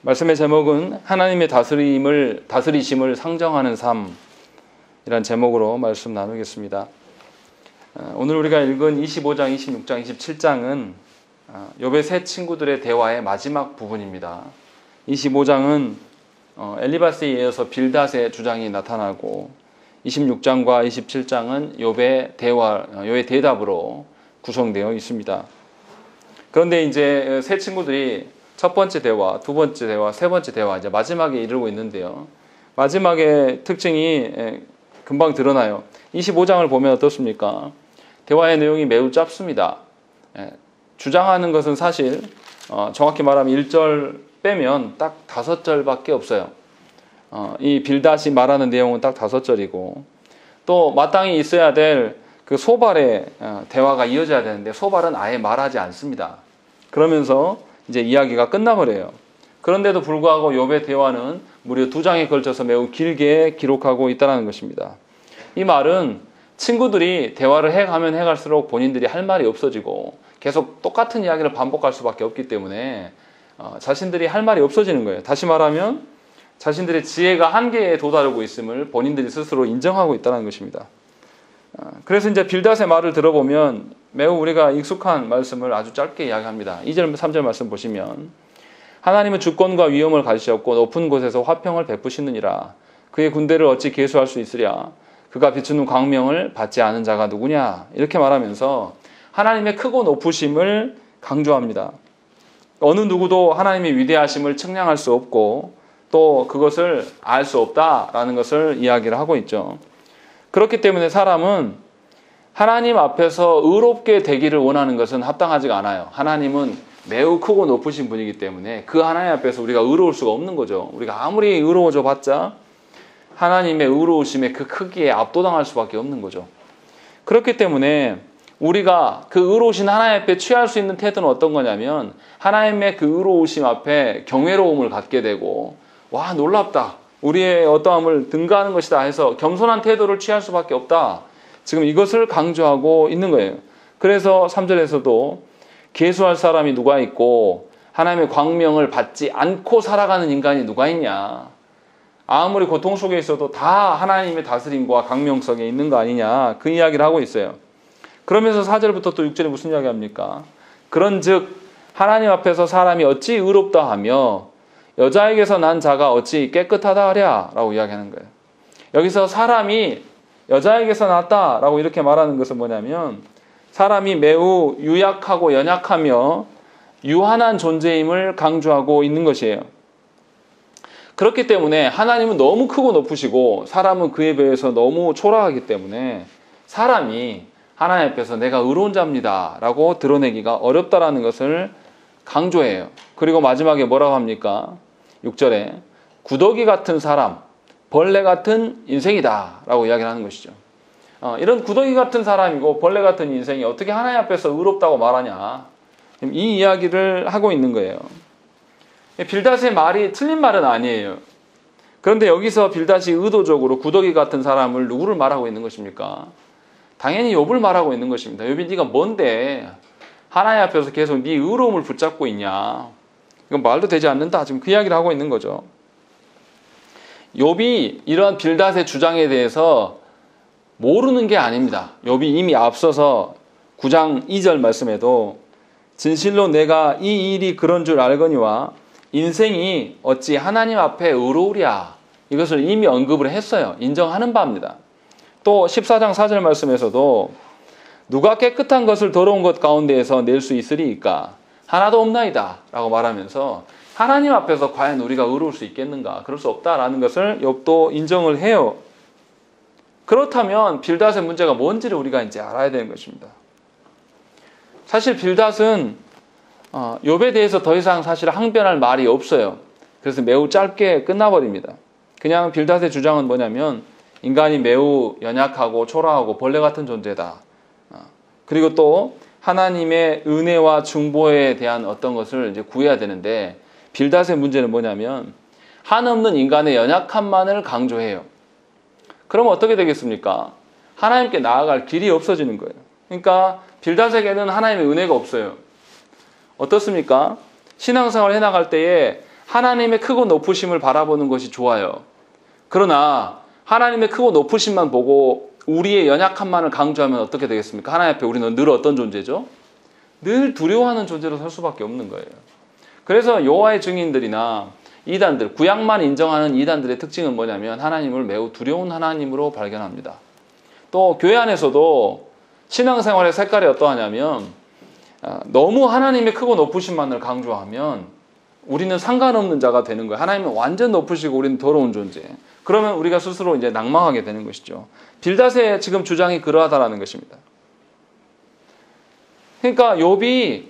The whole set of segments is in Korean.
말씀의 제목은 하나님의 다스리심을 상정하는 삶이란 제목으로 말씀 나누겠습니다. 오늘 우리가 읽은 25장, 26장, 27장은 욥의 세 친구들의 대화의 마지막 부분입니다. 25장은 엘리바스에 이어서 빌닷의 주장이 나타나고 26장과 27장은 욥의 대답으로 구성되어 있습니다. 그런데 이제 세 친구들이 첫 번째 대화, 두 번째 대화, 세 번째 대화 이제 마지막에 이르고 있는데요. 마지막의 특징이 금방 드러나요. 25장을 보면 어떻습니까? 대화의 내용이 매우 짧습니다. 주장하는 것은 사실 정확히 말하면 1절 빼면 딱 5절밖에 없어요. 이 빌닷이 말하는 내용은 딱 5절이고 또 마땅히 있어야 될 그 소발의 대화가 이어져야 되는데 소발은 아예 말하지 않습니다. 그러면서 이제 이야기가 끝나버려요. 그런데도 불구하고 욥의 대화는 무려 2장에 걸쳐서 매우 길게 기록하고 있다는 것입니다. 이 말은 친구들이 대화를 해가면 해갈수록 본인들이 할 말이 없어지고 계속 똑같은 이야기를 반복할 수밖에 없기 때문에 자신들이 할 말이 없어지는 거예요. 다시 말하면 자신들의 지혜가 한계에 도달하고 있음을 본인들이 스스로 인정하고 있다는 것입니다. 그래서 이제 빌닷의 말을 들어보면 매우 우리가 익숙한 말씀을 아주 짧게 이야기합니다. 2절, 3절 말씀 보시면 하나님은 주권과 위엄을 가지셨고 높은 곳에서 화평을 베푸시느니라. 그의 군대를 어찌 계수할 수 있으랴. 그가 비추는 광명을 받지 않은 자가 누구냐. 이렇게 말하면서 하나님의 크고 높으심을 강조합니다. 어느 누구도 하나님의 위대하심을 측량할 수 없고 또 그것을 알 수 없다라는 것을 이야기를 하고 있죠. 그렇기 때문에 사람은 하나님 앞에서 의롭게 되기를 원하는 것은 합당하지가 않아요. 하나님은 매우 크고 높으신 분이기 때문에 그 하나님 앞에서 우리가 의로울 수가 없는 거죠. 우리가 아무리 의로워져 봤자 하나님의 의로우심의 그 크기에 압도당할 수밖에 없는 거죠. 그렇기 때문에 우리가 그 의로우신 하나님 앞에 취할 수 있는 태도는 어떤 거냐면 하나님의 그 의로우심 앞에 경외로움을 갖게 되고 와 놀랍다. 우리의 어떠함을 등가하는 것이다 해서 겸손한 태도를 취할 수밖에 없다. 지금 이것을 강조하고 있는 거예요. 그래서 3절에서도 계수할 사람이 누가 있고 하나님의 광명을 받지 않고 살아가는 인간이 누가 있냐. 아무리 고통 속에 있어도 다 하나님의 다스림과 광명성에 있는 거 아니냐. 그 이야기를 하고 있어요. 그러면서 4절부터 또 6절에 무슨 이야기 합니까? 그런즉 하나님 앞에서 사람이 어찌 의롭다 하며 여자에게서 난 자가 어찌 깨끗하다 하랴 라고 이야기하는 거예요. 여기서 사람이 여자에게서 났다라고 이렇게 말하는 것은 뭐냐면 사람이 매우 유약하고 연약하며 유한한 존재임을 강조하고 있는 것이에요. 그렇기 때문에 하나님은 너무 크고 높으시고 사람은 그에 비해서 너무 초라하기 때문에 사람이 하나님 앞에서 내가 의로운 자입니다 라고 드러내기가 어렵다라는 것을 강조해요. 그리고 마지막에 뭐라고 합니까? 6절에 구더기 같은 사람, 벌레 같은 인생이다 라고 이야기를 하는 것이죠. 이런 구더기 같은 사람이고 벌레 같은 인생이 어떻게 하나님 앞에서 의롭다고 말하냐. 이 이야기를 하고 있는 거예요. 빌닷의 말이 틀린 말은 아니에요. 그런데 여기서 빌닷이 의도적으로 구더기 같은 사람을 누구를 말하고 있는 것입니까? 당연히 욥을 말하고 있는 것입니다. 욥이 네가 뭔데 하나님 앞에서 계속 네 의로움을 붙잡고 있냐. 이건 말도 되지 않는다. 지금 그 이야기를 하고 있는 거죠. 욥이 이러한 빌닷의 주장에 대해서 모르는 게 아닙니다. 욥이 이미 앞서서 9장 2절 말씀에도 진실로 내가 이 일이 그런 줄 알거니와 인생이 어찌 하나님 앞에 의로우랴. 이것을 이미 언급을 했어요. 인정하는 바입니다. 또 14장 4절 말씀에서도 누가 깨끗한 것을 더러운 것 가운데에서 낼 수 있으리이까 하나도 없나이다 라고 말하면서 하나님 앞에서 과연 우리가 의로울 수 있겠는가? 그럴 수 없다라는 것을 욥도 인정을 해요. 그렇다면 빌닷의 문제가 뭔지를 우리가 이제 알아야 되는 것입니다. 사실 빌닷은 욥에 대해서 더 이상 사실 항변할 말이 없어요. 그래서 매우 짧게 끝나버립니다. 그냥 빌닷의 주장은 뭐냐면 인간이 매우 연약하고 초라하고 벌레 같은 존재다. 그리고 또 하나님의 은혜와 중보에 대한 어떤 것을 이제 구해야 되는데 빌닷의 문제는 뭐냐면 한없는 인간의 연약함만을 강조해요. 그럼 어떻게 되겠습니까? 하나님께 나아갈 길이 없어지는 거예요. 그러니까 빌닷에게는 하나님의 은혜가 없어요. 어떻습니까? 신앙생활을 해나갈 때에 하나님의 크고 높으심을 바라보는 것이 좋아요. 그러나 하나님의 크고 높으심만 보고 우리의 연약함만을 강조하면 어떻게 되겠습니까? 하나님 앞에 우리는 늘 어떤 존재죠? 늘 두려워하는 존재로 설 수밖에 없는 거예요. 그래서 여호와의 증인들이나 이단들, 구약만 인정하는 이단들의 특징은 뭐냐면 하나님을 매우 두려운 하나님으로 발견합니다. 또 교회 안에서도 신앙생활의 색깔이 어떠하냐면 너무 하나님의 크고 높으심만을 강조하면 우리는 상관없는 자가 되는 거예요. 하나님은 완전 높으시고 우리는 더러운 존재. 그러면 우리가 스스로 이제 낙망하게 되는 것이죠. 빌닷의 지금 주장이 그러하다라는 것입니다. 그러니까 욥이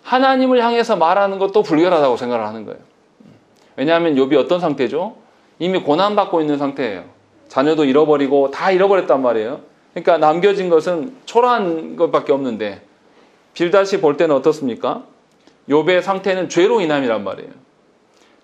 하나님을 향해서 말하는 것도 불결하다고 생각을 하는 거예요. 왜냐하면 욥이 어떤 상태죠? 이미 고난받고 있는 상태예요. 자녀도 잃어버리고 다 잃어버렸단 말이에요. 그러니까 남겨진 것은 초라한 것밖에 없는데 빌닷이 볼 때는 어떻습니까? 욥의 상태는 죄로 인함이란 말이에요.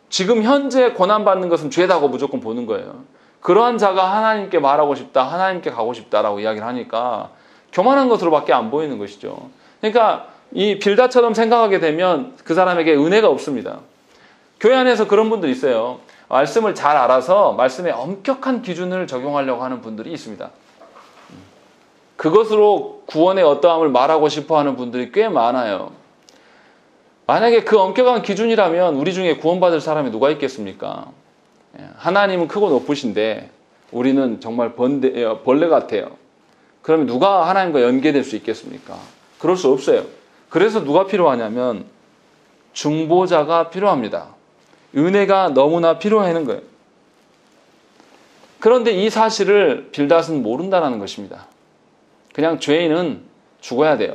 지금 현재 고난받는 것은 죄다고 무조건 보는 거예요. 그러한 자가 하나님께 말하고 싶다, 하나님께 가고 싶다라고 이야기를 하니까 교만한 것으로밖에 안 보이는 것이죠. 그러니까 이 빌닷처럼 생각하게 되면 그 사람에게 은혜가 없습니다. 교회 안에서 그런 분들이 있어요. 말씀을 잘 알아서 말씀에 엄격한 기준을 적용하려고 하는 분들이 있습니다. 그것으로 구원의 어떠함을 말하고 싶어 하는 분들이 꽤 많아요. 만약에 그 엄격한 기준이라면 우리 중에 구원받을 사람이 누가 있겠습니까? 하나님은 크고 높으신데 우리는 정말 벌레 같아요. 그러면 누가 하나님과 연계될 수 있겠습니까? 그럴 수 없어요. 그래서 누가 필요하냐면 중보자가 필요합니다. 은혜가 너무나 필요하는 거예요. 그런데 이 사실을 빌닷은 모른다는 것입니다. 그냥 죄인은 죽어야 돼요.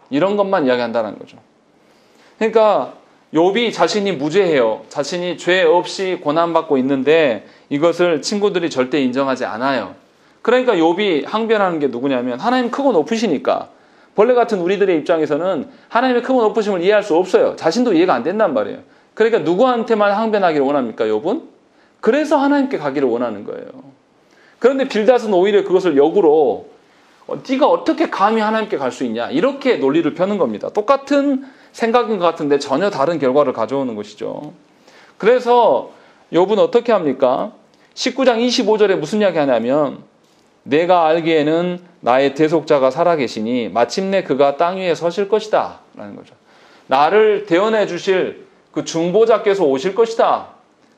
이런 것만 이야기한다는 거죠. 그러니까 욥이 자신이 무죄해요. 자신이 죄 없이 고난받고 있는데 이것을 친구들이 절대 인정하지 않아요. 그러니까 욥이 항변하는 게 누구냐면 하나님 크고 높으시니까 벌레 같은 우리들의 입장에서는 하나님의 크고 높으심을 이해할 수 없어요. 자신도 이해가 안 된단 말이에요. 그러니까 누구한테만 항변하기를 원합니까, 욥은? 그래서 하나님께 가기를 원하는 거예요. 그런데 빌닷은 오히려 그것을 역으로 네가 어떻게 감히 하나님께 갈 수 있냐 이렇게 논리를 펴는 겁니다. 똑같은 생각인 것 같은데 전혀 다른 결과를 가져오는 것이죠. 그래서 욥은 어떻게 합니까? 19장 25절에 무슨 이야기 하냐면 내가 알기에는 나의 대속자가 살아계시니 마침내 그가 땅 위에 서실 것이다 라는 거죠. 나를 대언해 주실 그 중보자께서 오실 것이다.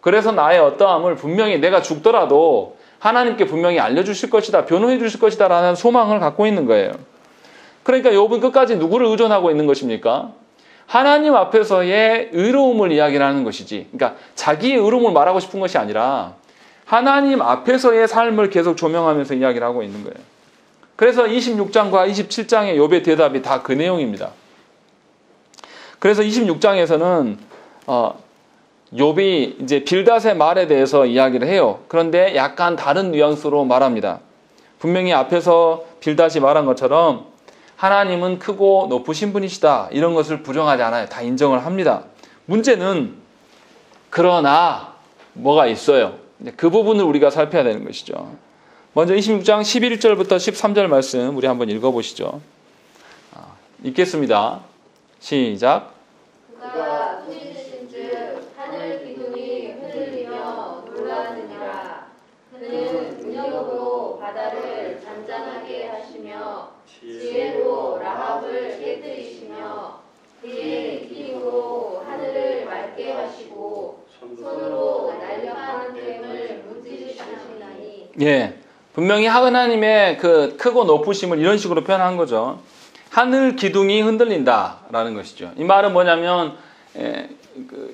그래서 나의 어떠함을 분명히 내가 죽더라도 하나님께 분명히 알려주실 것이다. 변호해 주실 것이다 라는 소망을 갖고 있는 거예요. 그러니까 욥은 끝까지 누구를 의존하고 있는 것입니까? 하나님 앞에서의 의로움을 이야기를 하는 것이지. 그러니까 자기의 의로움을 말하고 싶은 것이 아니라 하나님 앞에서의 삶을 계속 조명하면서 이야기를 하고 있는 거예요. 그래서 26장과 27장의 욥의 대답이 다 그 내용입니다. 그래서 26장에서는 욥이 이제 빌닷의 말에 대해서 이야기를 해요. 그런데 약간 다른 뉘앙스로 말합니다. 분명히 앞에서 빌닷이 말한 것처럼 하나님은 크고 높으신 분이시다. 이런 것을 부정하지 않아요. 다 인정을 합니다. 문제는 그러나 뭐가 있어요. 그 부분을 우리가 살펴야 되는 것이죠. 먼저 26장 11절부터 13절 말씀 우리 한번 읽어보시죠. 읽겠습니다. 시작. 그가 소리지신즉 하늘 기둥이 흔들리며 놀라느니라. 그는 능력으로 바다를 잔잔하게 하시며 지혜로 라합을 깨뜨리시며 그의 힘으로 하늘을 맑게 하시고 손으로 날렵한 뱀을 무찌르시나니. 예, 분명히 하나님의 그 크고 높으심을 이런 식으로 표현한 거죠. 하늘 기둥이 흔들린다라는 것이죠. 이 말은 뭐냐면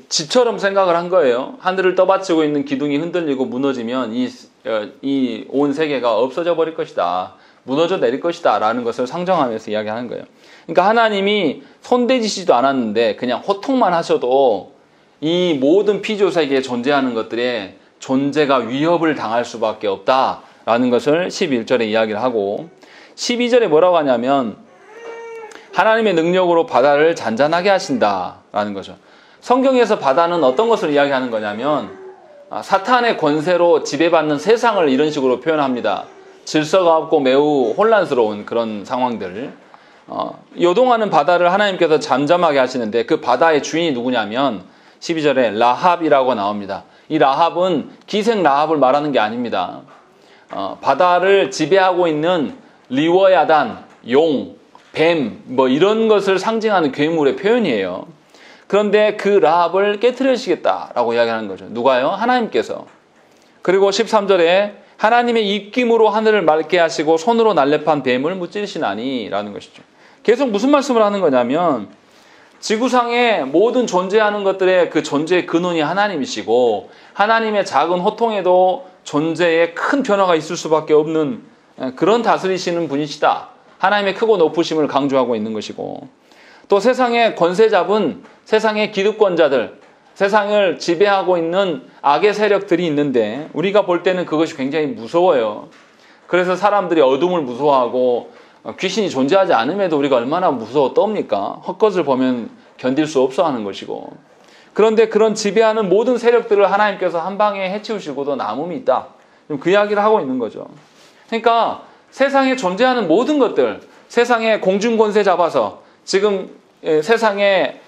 집처럼 생각을 한 거예요. 하늘을 떠받치고 있는 기둥이 흔들리고 무너지면 이 온 세계가 없어져 버릴 것이다. 무너져 내릴 것이다 라는 것을 상정하면서 이야기하는 거예요. 그러니까 하나님이 손대지시지도 않았는데 그냥 호통만 하셔도 이 모든 피조세계에 존재하는 것들의 존재가 위협을 당할 수밖에 없다라는 것을 11절에 이야기를 하고 12절에 뭐라고 하냐면 하나님의 능력으로 바다를 잔잔하게 하신다라는 거죠. 성경에서 바다는 어떤 것을 이야기하는 거냐면 사탄의 권세로 지배받는 세상을 이런 식으로 표현합니다. 질서가 없고 매우 혼란스러운 그런 상황들. 요동하는 바다를 하나님께서 잠잠하게 하시는데 그 바다의 주인이 누구냐면 12절에 라합이라고 나옵니다. 이 라합은 기생 라합을 말하는 게 아닙니다. 바다를 지배하고 있는 리워야단, 용, 뱀, 뭐 이런 것을 상징하는 괴물의 표현이에요. 그런데 그 라합을 깨트리시겠다라고 이야기하는 거죠. 누가요? 하나님께서. 그리고 13절에 하나님의 입김으로 하늘을 맑게 하시고 손으로 날렵한 뱀을 무찌르시나니 라는 것이죠. 계속 무슨 말씀을 하는 거냐면 지구상의 모든 존재하는 것들의 그 존재의 근원이 하나님이시고 하나님의 작은 호통에도 존재에 큰 변화가 있을 수밖에 없는 그런 다스리시는 분이시다. 하나님의 크고 높으심을 강조하고 있는 것이고 또 세상의 권세 잡은 세상의 기득권자들 세상을 지배하고 있는 악의 세력들이 있는데 우리가 볼 때는 그것이 굉장히 무서워요. 그래서 사람들이 어둠을 무서워하고 귀신이 존재하지 않음에도 우리가 얼마나 무서워 떱니까? 헛것을 보면 견딜 수 없어 하는 것이고 그런데 그런 지배하는 모든 세력들을 하나님께서 한 방에 해치우시고도 남음이 있다. 그 이야기를 하고 있는 거죠. 그러니까 세상에 존재하는 모든 것들 세상에 공중권세 잡아서 지금 세상에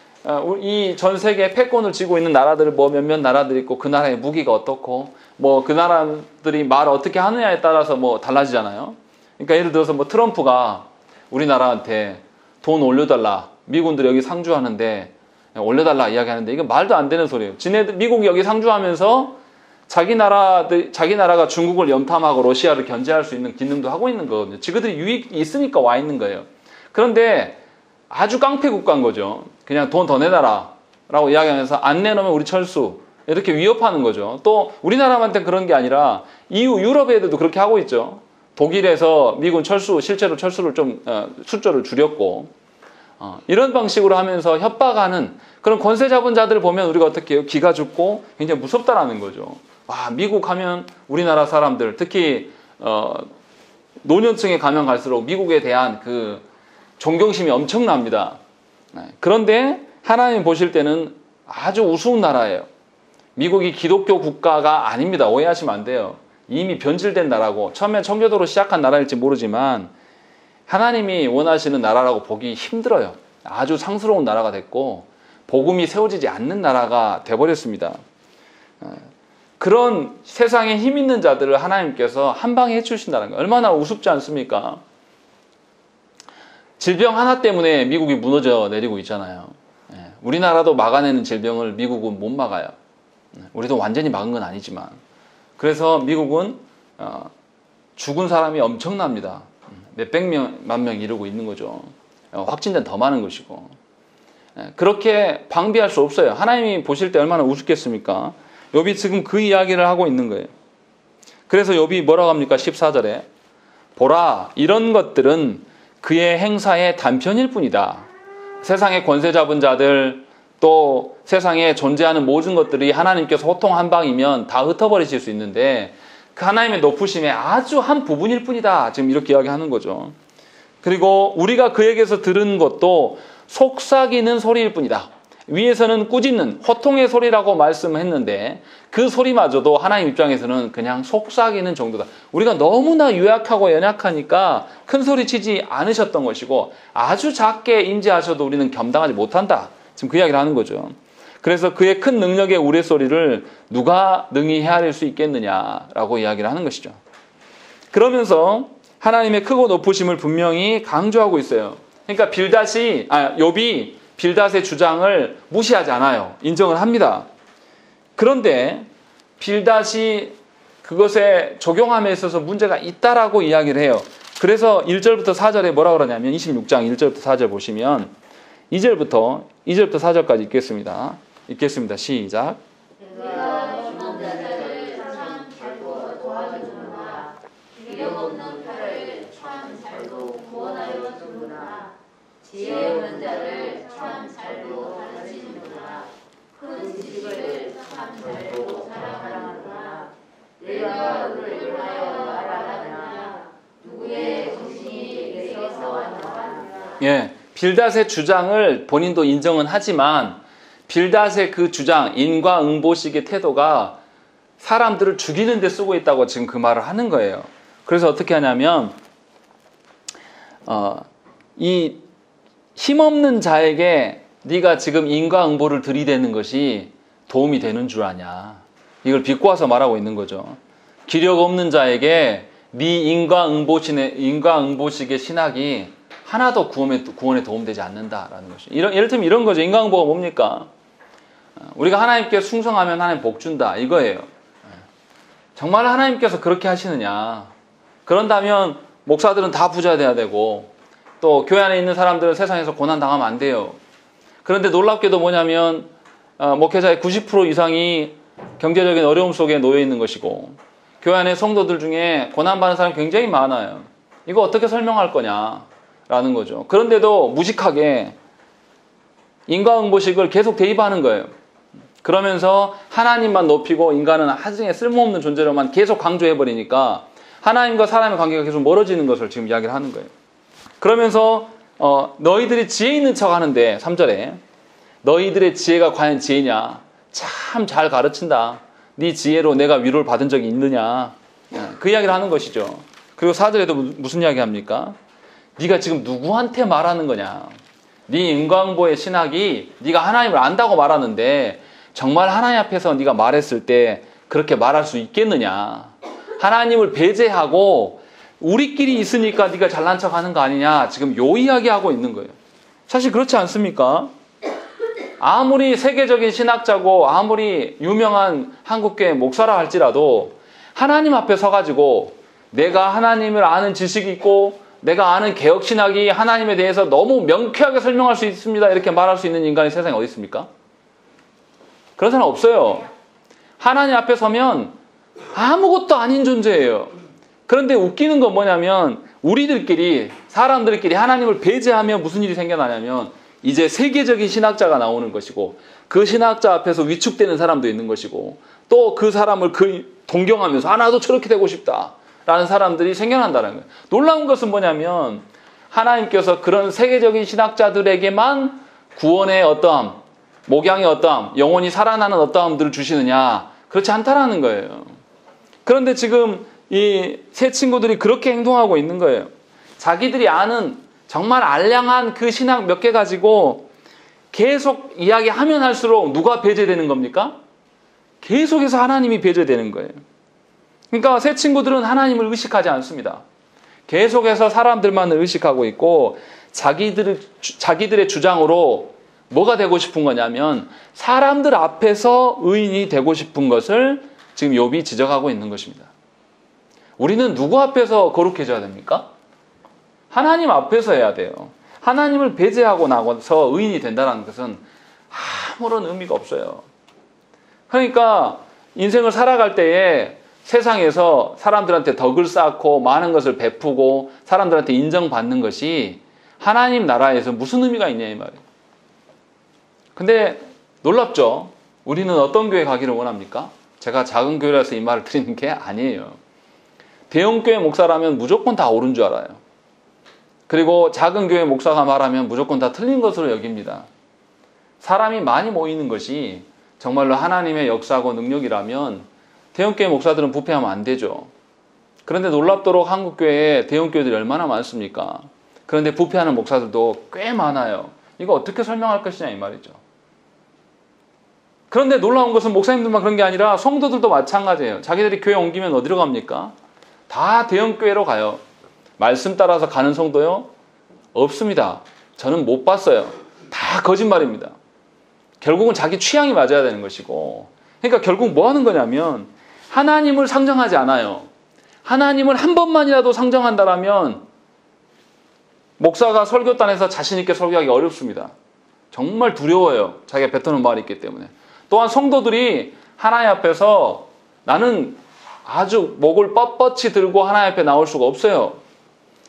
이 전 세계 패권을 쥐고 있는 나라들 뭐 몇몇 나라들이 있고 그 나라의 무기가 어떻고 뭐 그 나라들이 말을 어떻게 하느냐에 따라서 뭐 달라지잖아요. 그러니까 예를 들어서 뭐 트럼프가 우리나라한테 돈 올려달라 미군들이 여기 상주하는데 올려달라 이야기하는데 이거 말도 안 되는 소리예요. 미국이 여기 상주하면서 자기 나라가 중국을 염탐하고 러시아를 견제할 수 있는 기능도 하고 있는 거거든요. 지그들이 유익이 있으니까 와 있는 거예요. 그런데 아주 깡패 국가인 거죠. 그냥 돈 더 내놔라 라고 이야기하면서 안 내놓으면 우리 철수 이렇게 위협하는 거죠. 또 우리나라한테 그런 게 아니라 EU 유럽 애들도 그렇게 하고 있죠. 독일에서 미군 실제로 철수를 좀 숫자를 줄였고 이런 방식으로 하면서 협박하는 그런 권세 잡은 자들을 보면 우리가 어떻게 해요? 기가 죽고 굉장히 무섭다라는 거죠. 와, 미국 하면 우리나라 사람들 특히 노년층에 가면 갈수록 미국에 대한 그 존경심이 엄청납니다. 그런데 하나님 보실 때는 아주 우스운 나라예요. 미국이 기독교 국가가 아닙니다. 오해하시면 안 돼요. 이미 변질된 나라고 처음에 청교도로 시작한 나라일지 모르지만 하나님이 원하시는 나라라고 보기 힘들어요. 아주 상스러운 나라가 됐고 복음이 세워지지 않는 나라가 돼버렸습니다. 그런 세상에 힘 있는 자들을 하나님께서 한 방에 해주신다는 거예요. 얼마나 우습지 않습니까? 질병 하나 때문에 미국이 무너져 내리고 있잖아요. 우리나라도 막아내는 질병을 미국은 못 막아요. 우리도 완전히 막은 건 아니지만 그래서 미국은 죽은 사람이 엄청납니다. 몇백만 명 이르고 있는 거죠. 확진자는 더 많은 것이고 그렇게 방비할 수 없어요. 하나님이 보실 때 얼마나 우습겠습니까? 욥이 지금 그 이야기를 하고 있는 거예요. 그래서 욥이 뭐라고 합니까? 14절에 보라 이런 것들은 그의 행사의 단편일 뿐이다. 세상의 권세 잡은 자들 또 세상에 존재하는 모든 것들이 하나님께서 호통 한 방이면 다 흩어버리실 수 있는데 그 하나님의 높으심의 아주 한 부분일 뿐이다. 지금 이렇게 이야기하는 거죠. 그리고 우리가 그에게서 들은 것도 속삭이는 소리일 뿐이다. 위에서는 꾸짖는 호통의 소리라고 말씀했는데 그 소리마저도 하나님 입장에서는 그냥 속삭이는 정도다. 우리가 너무나 유약하고 연약하니까 큰 소리 치지 않으셨던 것이고 아주 작게 임재하셔도 우리는 겸당하지 못한다. 지금 그 이야기를 하는 거죠. 그래서 그의 큰 능력의 우레소리를 누가 능히 헤아릴 수 있겠느냐라고 이야기를 하는 것이죠. 그러면서 하나님의 크고 높으심을 분명히 강조하고 있어요. 그러니까 욥이 빌닷의 주장을 무시하지 않아요. 인정을 합니다. 그런데 빌닷이 그것에 적용함에 있어서 문제가 있다라고 이야기를 해요. 그래서 1절부터 4절에 뭐라고 그러냐면 26장 1절부터 4절 보시면 2절부터 4절까지 읽겠습니다. 시작. 내가 주먹자를 참 잘도 도와주는구나. 위력 없는 팔을 참 잘도 구원하여 주는구나. 지혜 없는 자를 참 잘도 다스리는구나. 큰 지식을 참 잘도 사랑하는구나. 내가 그를 인하여 말하느냐. 누구의 정신이 내게서 왔느냐. 예, 빌닷의 주장을 본인도 인정은 하지만 빌닷의 그 주장, 인과응보식의 태도가 사람들을 죽이는 데 쓰고 있다고 지금 그 말을 하는 거예요. 그래서 어떻게 하냐면 이 힘없는 자에게 네가 지금 인과응보를 들이대는 것이 도움이 되는 줄 아냐. 이걸 비꼬아서 말하고 있는 거죠. 기력 없는 자에게 네 인과응보식의 신학이 하나도 구원에 도움되지 않는다라는 것이죠. 예를 들면 이런 거죠. 인과응보가 뭡니까? 우리가 하나님께 충성하면 하나님 복 준다. 이거예요. 정말 하나님께서 그렇게 하시느냐. 그런다면 목사들은 다 부자 돼야 되고 또 교회 안에 있는 사람들은 세상에서 고난 당하면 안 돼요. 그런데 놀랍게도 뭐냐면 목회자의 90% 이상이 경제적인 어려움 속에 놓여 있는 것이고 교회 안에 성도들 중에 고난받는 사람이 굉장히 많아요. 이거 어떻게 설명할 거냐라는 거죠. 그런데도 무식하게 인과응보식을 계속 대입하는 거예요. 그러면서 하나님만 높이고 인간은 하중에 쓸모없는 존재로만 계속 강조해버리니까 하나님과 사람의 관계가 계속 멀어지는 것을 지금 이야기를 하는 거예요. 그러면서 너희들이 지혜 있는 척 하는데 3절에 너희들의 지혜가 과연 지혜냐. 참 잘 가르친다. 네 지혜로 내가 위로를 받은 적이 있느냐. 그 이야기를 하는 것이죠. 그리고 4절에도 무슨 이야기 합니까? 네가 지금 누구한테 말하는 거냐. 네 인과응보의 신학이 네가 하나님을 안다고 말하는데 정말 하나님 앞에서 네가 말했을 때 그렇게 말할 수 있겠느냐. 하나님을 배제하고 우리끼리 있으니까 네가 잘난 척하는 거 아니냐. 지금 요 이야기하고 있는 거예요. 사실 그렇지 않습니까? 아무리 세계적인 신학자고 아무리 유명한 한국교회 목사라 할지라도 하나님 앞에 서가지고 내가 하나님을 아는 지식이 있고 내가 아는 개혁신학이 하나님에 대해서 너무 명쾌하게 설명할 수 있습니다. 이렇게 말할 수 있는 인간이 세상에 어디 있습니까? 그런 사람 없어요. 하나님 앞에 서면 아무것도 아닌 존재예요. 그런데 웃기는 건 뭐냐면 우리들끼리 사람들끼리 하나님을 배제하며 무슨 일이 생겨나냐면 이제 세계적인 신학자가 나오는 것이고 그 신학자 앞에서 위축되는 사람도 있는 것이고 또 그 사람을 동경하면서 나도 저렇게 되고 싶다라는 사람들이 생겨난다는 거예요. 놀라운 것은 뭐냐면 하나님께서 그런 세계적인 신학자들에게만 구원의 어떠함, 목양의 어떠함, 영혼이 살아나는 어떠함들을 주시느냐. 그렇지 않다라는 거예요. 그런데 지금 이 세 친구들이 그렇게 행동하고 있는 거예요. 자기들이 아는 정말 알량한 그 신학 몇 개 가지고 계속 이야기하면 할수록 누가 배제되는 겁니까? 계속해서 하나님이 배제되는 거예요. 그러니까 세 친구들은 하나님을 의식하지 않습니다. 계속해서 사람들만을 의식하고 있고 자기들의 주장으로 뭐가 되고 싶은 거냐면 사람들 앞에서 의인이 되고 싶은 것을 지금 욥이 지적하고 있는 것입니다. 우리는 누구 앞에서 거룩해져야 됩니까? 하나님 앞에서 해야 돼요. 하나님을 배제하고 나서 의인이 된다는 것은 아무런 의미가 없어요. 그러니까 인생을 살아갈 때에 세상에서 사람들한테 덕을 쌓고 많은 것을 베푸고 사람들한테 인정받는 것이 하나님 나라에서 무슨 의미가 있냐 이 말이에요. 근데 놀랍죠? 우리는 어떤 교회 가기를 원합니까? 제가 작은 교회라서 이 말을 드리는 게 아니에요. 대형교회 목사라면 무조건 다 옳은 줄 알아요. 그리고 작은 교회 목사가 말하면 무조건 다 틀린 것으로 여깁니다. 사람이 많이 모이는 것이 정말로 하나님의 역사고 능력이라면 대형교회 목사들은 부패하면 안 되죠. 그런데 놀랍도록 한국교회에 대형교회들이 얼마나 많습니까? 그런데 부패하는 목사들도 꽤 많아요. 이거 어떻게 설명할 것이냐 이 말이죠. 그런데 놀라운 것은 목사님들만 그런 게 아니라 성도들도 마찬가지예요. 자기들이 교회 옮기면 어디로 갑니까? 다 대형교회로 가요. 말씀 따라서 가는 성도요? 없습니다. 저는 못 봤어요. 다 거짓말입니다. 결국은 자기 취향이 맞아야 되는 것이고 그러니까 결국 뭐 하는 거냐면 하나님을 상정하지 않아요. 하나님을 한 번만이라도 상정한다라면 목사가 설교단에서 자신 있게 설교하기 어렵습니다. 정말 두려워요. 자기가 뱉어놓은 말이 있기 때문에. 또한 성도들이 하나님 앞에서 나는 아주 목을 뻣뻣이 들고 하나님 앞에 나올 수가 없어요.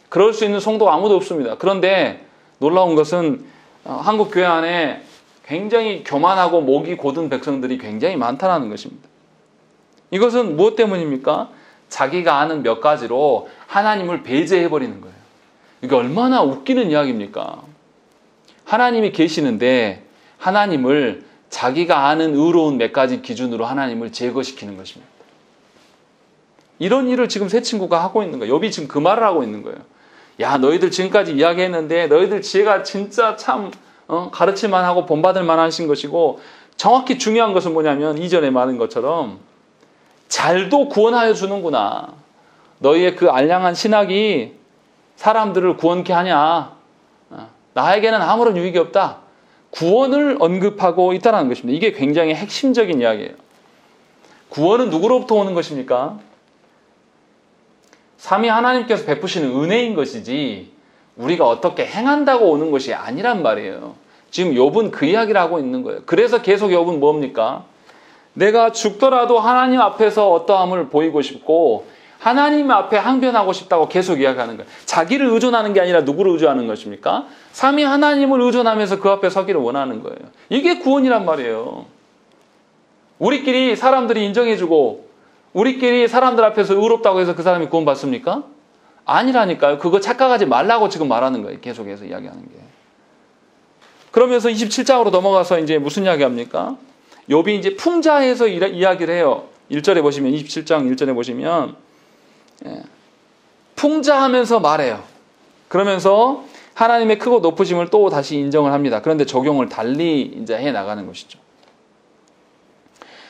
그럴 수 있는 성도가 아무도 없습니다. 그런데 놀라운 것은 한국 교회 안에 굉장히 교만하고 목이 곧은 백성들이 굉장히 많다는 것입니다. 이것은 무엇 때문입니까? 자기가 아는 몇 가지로 하나님을 배제해버리는 거예요. 이게 얼마나 웃기는 이야기입니까? 하나님이 계시는데 하나님을 자기가 아는 의로운 몇 가지 기준으로 하나님을 제거시키는 것입니다. 이런 일을 지금 세 친구가 하고 있는 거예요. 욥이 지금 그 말을 하고 있는 거예요. 야, 너희들 지금까지 이야기했는데 너희들 지혜가 진짜 참 가르칠만 하고 본받을 만하신 것이고 정확히 중요한 것은 뭐냐면 이전에 말한 것처럼 잘도 구원하여 주는구나. 너희의 그 알량한 신학이 사람들을 구원케 하냐? 나에게는 아무런 유익이 없다. 구원을 언급하고 있다는 것입니다. 이게 굉장히 핵심적인 이야기예요. 구원은 누구로부터 오는 것입니까? 삼위 하나님께서 베푸시는 은혜인 것이지 우리가 어떻게 행한다고 오는 것이 아니란 말이에요. 지금 욥은 그 이야기를 하고 있는 거예요. 그래서 계속 욥은 뭡니까? 내가 죽더라도 하나님 앞에서 어떠함을 보이고 싶고 하나님 앞에 항변하고 싶다고 계속 이야기하는 거예요. 자기를 의존하는 게 아니라 누구를 의존하는 것입니까? 삼위 하나님을 의존하면서 그 앞에 서기를 원하는 거예요. 이게 구원이란 말이에요. 우리끼리 사람들이 인정해주고 우리끼리 사람들 앞에서 의롭다고 해서 그 사람이 구원받습니까? 아니라니까요. 그거 착각하지 말라고 지금 말하는 거예요. 계속해서 이야기하는 게. 그러면서 27장으로 넘어가서 이제 무슨 이야기 합니까? 욥이 이제 풍자해서 이야기를 해요. 1절에 보시면 27장 1절에 보시면 풍자하면서 말해요. 그러면서 하나님의 크고 높으심을 또 다시 인정을 합니다. 그런데 적용을 달리 이제 해 나가는 것이죠.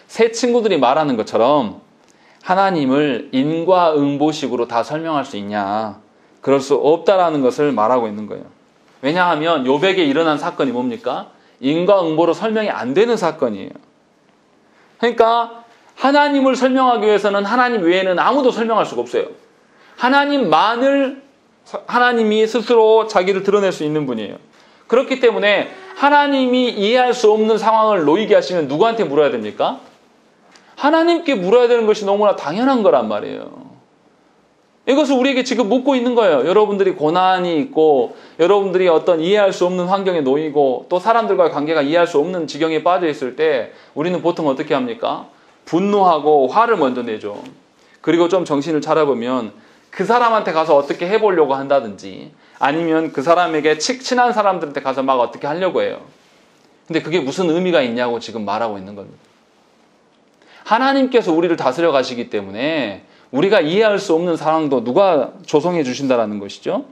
새 친구들이 말하는 것처럼 하나님을 인과응보식으로 다 설명할 수 있냐? 그럴 수 없다라는 것을 말하고 있는 거예요. 왜냐하면 욥에게 일어난 사건이 뭡니까? 인과응보로 설명이 안 되는 사건이에요. 그러니까 하나님을 설명하기 위해서는 하나님 외에는 아무도 설명할 수가 없어요. 하나님이 스스로 자기를 드러낼 수 있는 분이에요. 그렇기 때문에 하나님이 이해할 수 없는 상황을 놓이게 하시면 누구한테 물어야 됩니까? 하나님께 물어야 되는 것이 너무나 당연한 거란 말이에요. 이것을 우리에게 지금 묻고 있는 거예요. 여러분들이 고난이 있고 여러분들이 어떤 이해할 수 없는 환경에 놓이고 또 사람들과의 관계가 이해할 수 없는 지경에 빠져 있을 때 우리는 보통 어떻게 합니까? 분노하고 화를 먼저 내죠. 그리고 좀 정신을 차려보면 그 사람한테 가서 어떻게 해보려고 한다든지 아니면 그 사람에게 친한 사람들한테 가서 막 어떻게 하려고 해요. 근데 그게 무슨 의미가 있냐고 지금 말하고 있는 겁니다. 하나님께서 우리를 다스려 가시기 때문에 우리가 이해할 수 없는 상황도 누가 조성해 주신다라는 것이죠?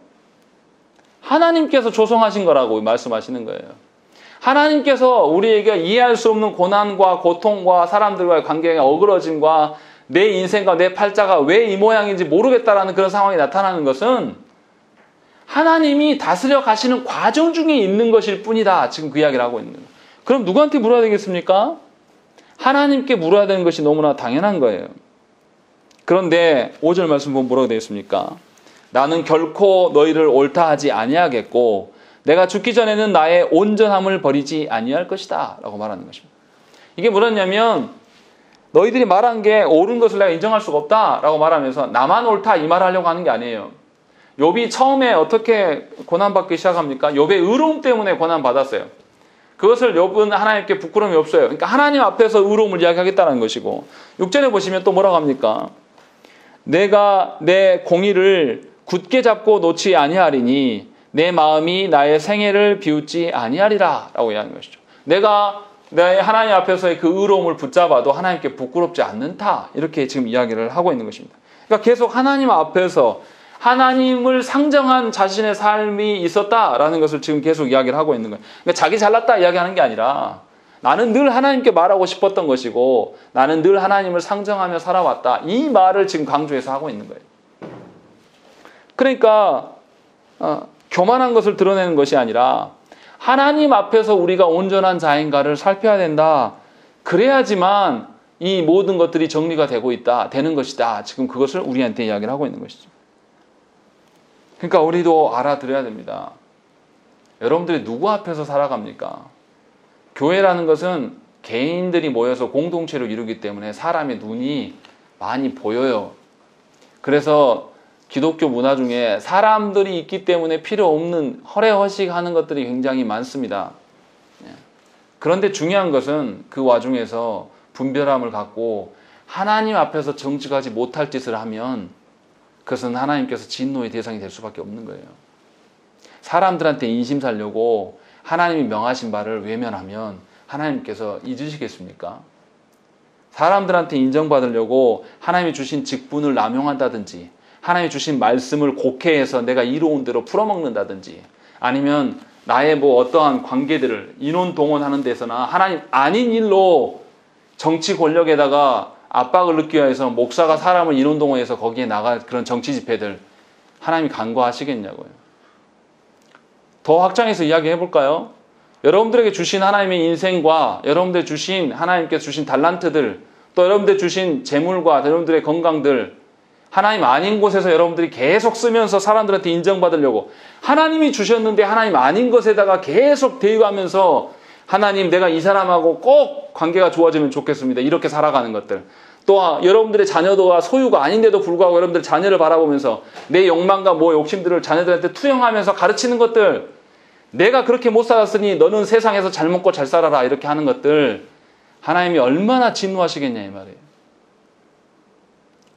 하나님께서 조성하신 거라고 말씀하시는 거예요. 하나님께서 우리에게 이해할 수 없는 고난과 고통과 사람들과의 관계의 어그러짐과 내 인생과 내 팔자가 왜 이 모양인지 모르겠다라는 그런 상황이 나타나는 것은 하나님이 다스려 가시는 과정 중에 있는 것일 뿐이다. 지금 그 이야기를 하고 있는 거예요. 그럼 누구한테 물어야 되겠습니까? 하나님께 물어야 되는 것이 너무나 당연한 거예요. 그런데 5절 말씀 보면 뭐라고 되어 있습니까? 나는 결코 너희를 옳다 하지 아니하겠고 내가 죽기 전에는 나의 온전함을 버리지 아니할 것이다 라고 말하는 것입니다. 이게 뭐냐면 너희들이 말한 게 옳은 것을 내가 인정할 수가 없다 라고 말하면서 나만 옳다 이 말을 하려고 하는 게 아니에요. 욥이 처음에 어떻게 고난받기 시작합니까? 욥의 의로움 때문에 고난받았어요. 그것을 욥은 하나님께 부끄러움이 없어요. 그러니까 하나님 앞에서 의로움을 이야기하겠다는 것이고 6절에 보시면 또 뭐라고 합니까? 내가 내 공의를 굳게 잡고 놓지 아니하리니 내 마음이 나의 생애를 비웃지 아니하리라 라고 이야기하는 것이죠. 내가 내 하나님 앞에서의 그 의로움을 붙잡아도 하나님께 부끄럽지 않는다 이렇게 지금 이야기를 하고 있는 것입니다. 그러니까 계속 하나님 앞에서 하나님을 상정한 자신의 삶이 있었다라는 것을 지금 계속 이야기를 하고 있는 거예요. 그러니까 자기 잘났다 이야기하는 게 아니라 나는 늘 하나님께 말하고 싶었던 것이고 나는 늘 하나님을 상정하며 살아왔다. 이 말을 지금 강조해서 하고 있는 거예요. 그러니까 교만한 것을 드러내는 것이 아니라 하나님 앞에서 우리가 온전한 자인가를 살펴야 된다. 그래야지만 이 모든 것들이 정리가 되는 것이다. 지금 그것을 우리한테 이야기를 하고 있는 것이죠. 그러니까 우리도 알아들어야 됩니다. 여러분들이 누구 앞에서 살아갑니까? 교회라는 것은 개인들이 모여서 공동체로 이루기 때문에 사람의 눈이 많이 보여요. 그래서 기독교 문화 중에 사람들이 있기 때문에 필요 없는 허례허식 하는 것들이 굉장히 많습니다. 그런데 중요한 것은 그 와중에서 분별함을 갖고 하나님 앞에서 정직하지 못할 짓을 하면 그것은 하나님께서 진노의 대상이 될 수밖에 없는 거예요. 사람들한테 인심 살려고 하나님이 명하신 바를 외면하면 하나님께서 잊으시겠습니까? 사람들한테 인정받으려고 하나님이 주신 직분을 남용한다든지 하나님이 주신 말씀을 곡해해서 내가 이로운 대로 풀어먹는다든지 아니면 나의 뭐 어떠한 관계들을 인원 동원하는 데서나 하나님 아닌 일로 정치 권력에다가 압박을 넣기 위해서 목사가 사람을 인원 동원해서 거기에 나갈 그런 정치 집회들 하나님이 간과하시겠냐고요. 더 확장해서 이야기해 볼까요? 여러분들에게 주신 하나님의 인생과 여러분들 주신 하나님께서 주신 달란트들, 또 여러분들 주신 재물과 여러분들의 건강들, 하나님 아닌 곳에서 여러분들이 계속 쓰면서 사람들한테 인정받으려고 하나님이 주셨는데 하나님 아닌 것에다가 계속 대입하면서 하나님 내가 이 사람하고 꼭 관계가 좋아지면 좋겠습니다. 이렇게 살아가는 것들. 또 여러분들의 자녀도와 소유가 아닌데도 불구하고 여러분들 자녀를 바라보면서 내 욕망과 뭐 욕심들을 자녀들한테 투영하면서 가르치는 것들, 내가 그렇게 못 살았으니 너는 세상에서 잘 먹고 잘 살아라 이렇게 하는 것들, 하나님이 얼마나 진노하시겠냐 이 말이에요.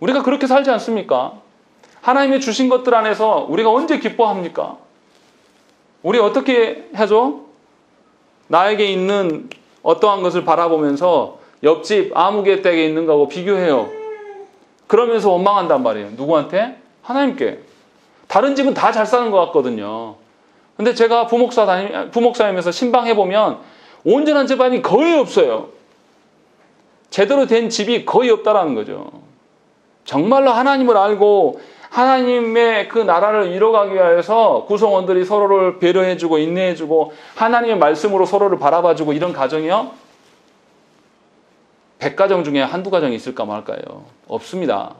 우리가 그렇게 살지 않습니까? 하나님이 주신 것들 안에서 우리가 언제 기뻐합니까? 우리 어떻게 하죠? 나에게 있는 어떠한 것을 바라보면서 옆집 아무개 댁에 있는 거하고 비교해요. 그러면서 원망한단 말이에요. 누구한테? 하나님께. 다른 집은 다 잘 사는 것 같거든요. 근데 제가 부목사이면서 신방해보면 온전한 집안이 거의 없어요. 제대로 된 집이 거의 없다라는 거죠. 정말로 하나님을 알고 하나님의 그 나라를 이뤄가기 위해서 구성원들이 서로를 배려해주고 인내해주고 하나님의 말씀으로 서로를 바라봐주고 이런 가정이요? 100가정 중에 한두 가정이 있을까 말까요? 없습니다.